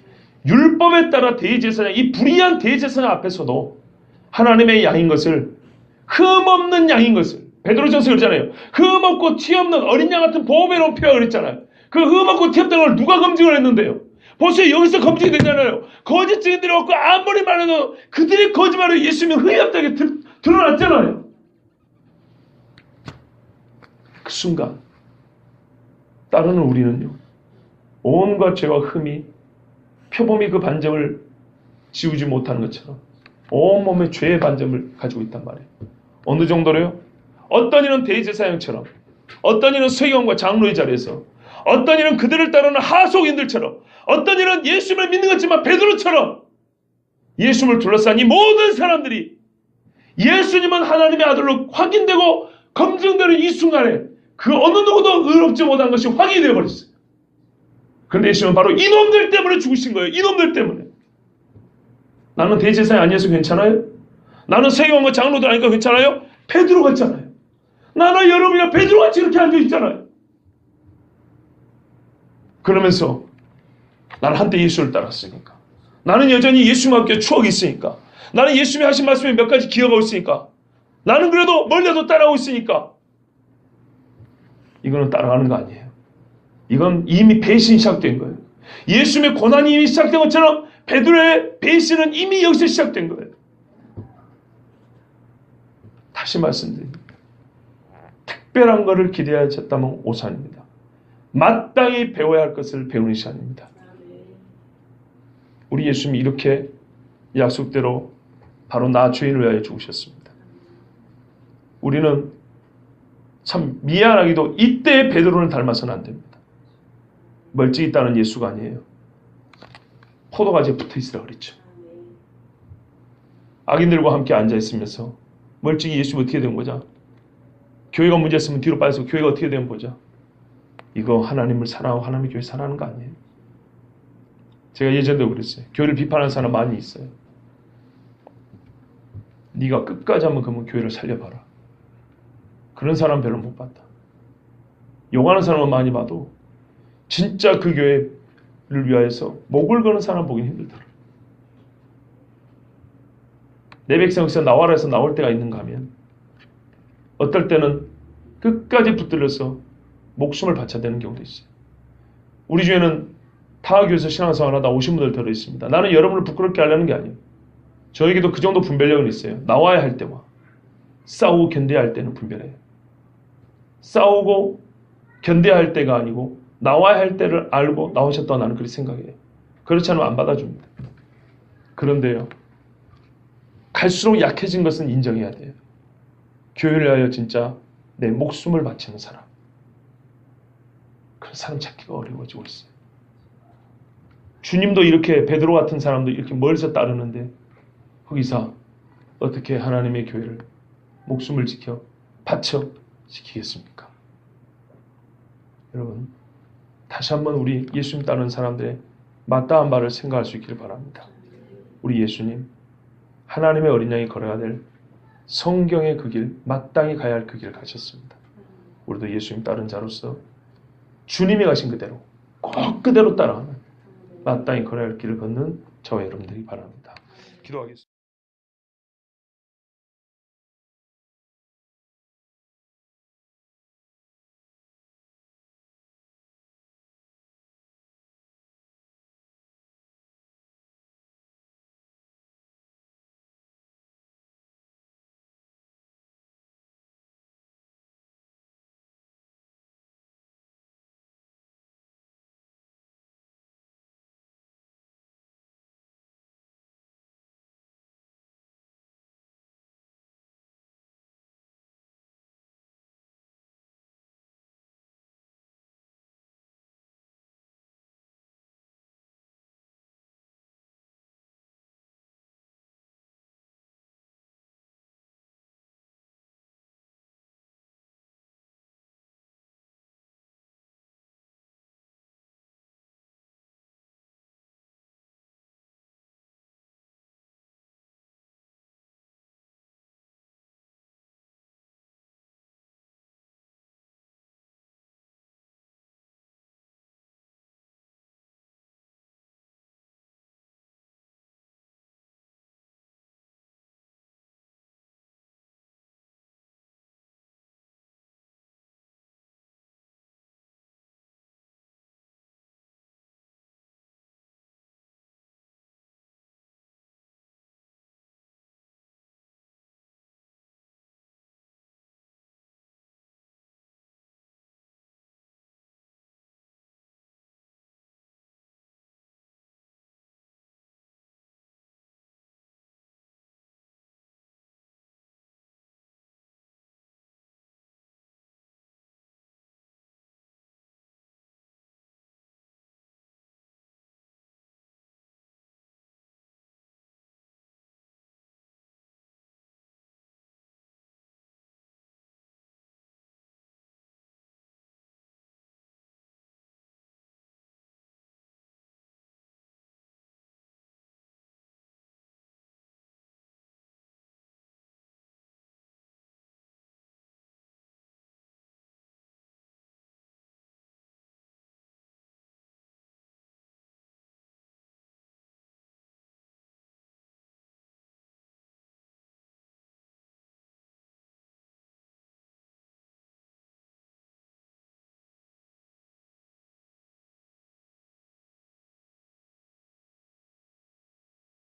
S1: 율법에 따라 대제사장, 이 불의한 대제사장 앞에서도 하나님의 양인 것을 흠없는 양인 것을 베드로전서 그랬잖아요. 흠없고 티없는 어린 양 같은 보배로운 표현을 그랬잖아요. 그 흠없고 티없다는 걸 누가 검증을 했는데요? 보세요. 여기서 검증이 되잖아요. 거짓 증인들이 왔고 아무리 말해도 그들의 거짓말로 예수님이 흠없다게 드러났잖아요. 그 순간 따르는 우리는요. 온갖 죄와 흠이 표범이 그 반점을 지우지 못하는 것처럼 온몸에 죄의 반점을 가지고 있단 말이에요. 어느 정도로요? 어떤 이는 대제사장처럼 어떤 이는 서기관과 장로의 자리에서 어떤 이는 그들을 따르는 하속인들처럼 어떤 이는 예수님을 믿는 것지만 베드로처럼 예수님을 둘러싼 이 모든 사람들이 예수님은 하나님의 아들로 확인되고 검증되는 이 순간에 그 어느 누구도 의롭지 못한 것이 확인이 되어버렸어요. 그런데 예수님은 바로 이놈들 때문에 죽으신 거예요. 이놈들 때문에. 나는 대제사장이 아니어서 괜찮아요? 나는 세계왕과 장로들 아니까 괜찮아요? 베드로 같잖아요. 나는 여러분이랑 베드로같이 이렇게 앉아있잖아요. 그러면서 나는 한때 예수를 따랐으니까, 나는 여전히 예수님과 함께 추억이 있으니까, 나는 예수님이 하신 말씀에 몇 가지 기억하고 있으니까, 나는 그래도 멀리도 따라오고 있으니까, 이거는 따라가는 거 아니에요. 이건 이미 배신이 시작된 거예요. 예수님의 고난이 이미 시작된 것처럼 베드로의 배신은 이미 여기서 시작된 거예요. 다시 말씀드립니다. 특별한 것을 기대하셨다면 오산입니다. 마땅히 배워야 할 것을 배우는 시간입니다. 우리 예수님이 이렇게 약속대로 바로 나 죄인을 위하여 죽으셨습니다. 우리는 참 미안하기도 이때 베드로를 닮아서는 안 됩니다. 멀찍이 있다는 예수가 아니에요. 포도가지에 붙어있으라 그랬죠. 악인들과 함께 앉아있으면서 멀찍이 예수님 어떻게 된 거죠? 교회가 문제였으면 뒤로 빠져서 교회가 어떻게 된 거죠? 이거 하나님을 사랑하고 하나님의 교회 사랑하는 거 아니에요? 제가 예전에도 그랬어요. 교회를 비판하는 사람 많이 있어요. 네가 끝까지 한번 그러면 교회를 살려봐라. 그런 사람 별로 못 봤다. 용하는 사람은 많이 봐도 진짜 그 교회를 위하여서 목을 거는 사람 보긴 힘들더라. 내 백성에서 나와라 해서 나올 때가 있는가 하면 어떨 때는 끝까지 붙들려서 목숨을 바쳐야 되는 경우도 있어요. 우리 주에는 타교에서 신앙생활 하다 오신 분들 들어있습니다. 나는 여러분을 부끄럽게 하려는 게 아니에요. 저에게도 그 정도 분별력은 있어요. 나와야 할 때와 싸우고 견뎌야 할 때는 분별해요. 싸우고 견뎌야 할 때가 아니고 나와야 할 때를 알고 나오셨다고 나는 그렇게 생각해요. 그렇지 않으면 안 받아줍니다. 그런데요. 갈수록 약해진 것은 인정해야 돼요. 교회를 위하여 진짜 내 목숨을 바치는 사람. 그런 사람 찾기가 어려워지고 있어요. 주님도 이렇게 베드로 같은 사람도 이렇게 멀리서 따르는데 거기서 어떻게 하나님의 교회를 목숨을 지켜 바쳐 지키겠습니까? 여러분 다시 한번 우리 예수님 따르는 사람들의 마땅한 바를 생각할 수 있기를 바랍니다. 우리 예수님 하나님의 어린 양이 걸어야 될 성경의 그 길, 마땅히 가야 할 그 길을 가셨습니다. 우리도 예수님 따른 자로서 주님이 가신 그대로 꼭 그대로 따라가는 마땅히 걸어야 할 길을 걷는 저와 여러분들이 바랍니다. 기도하겠습니다.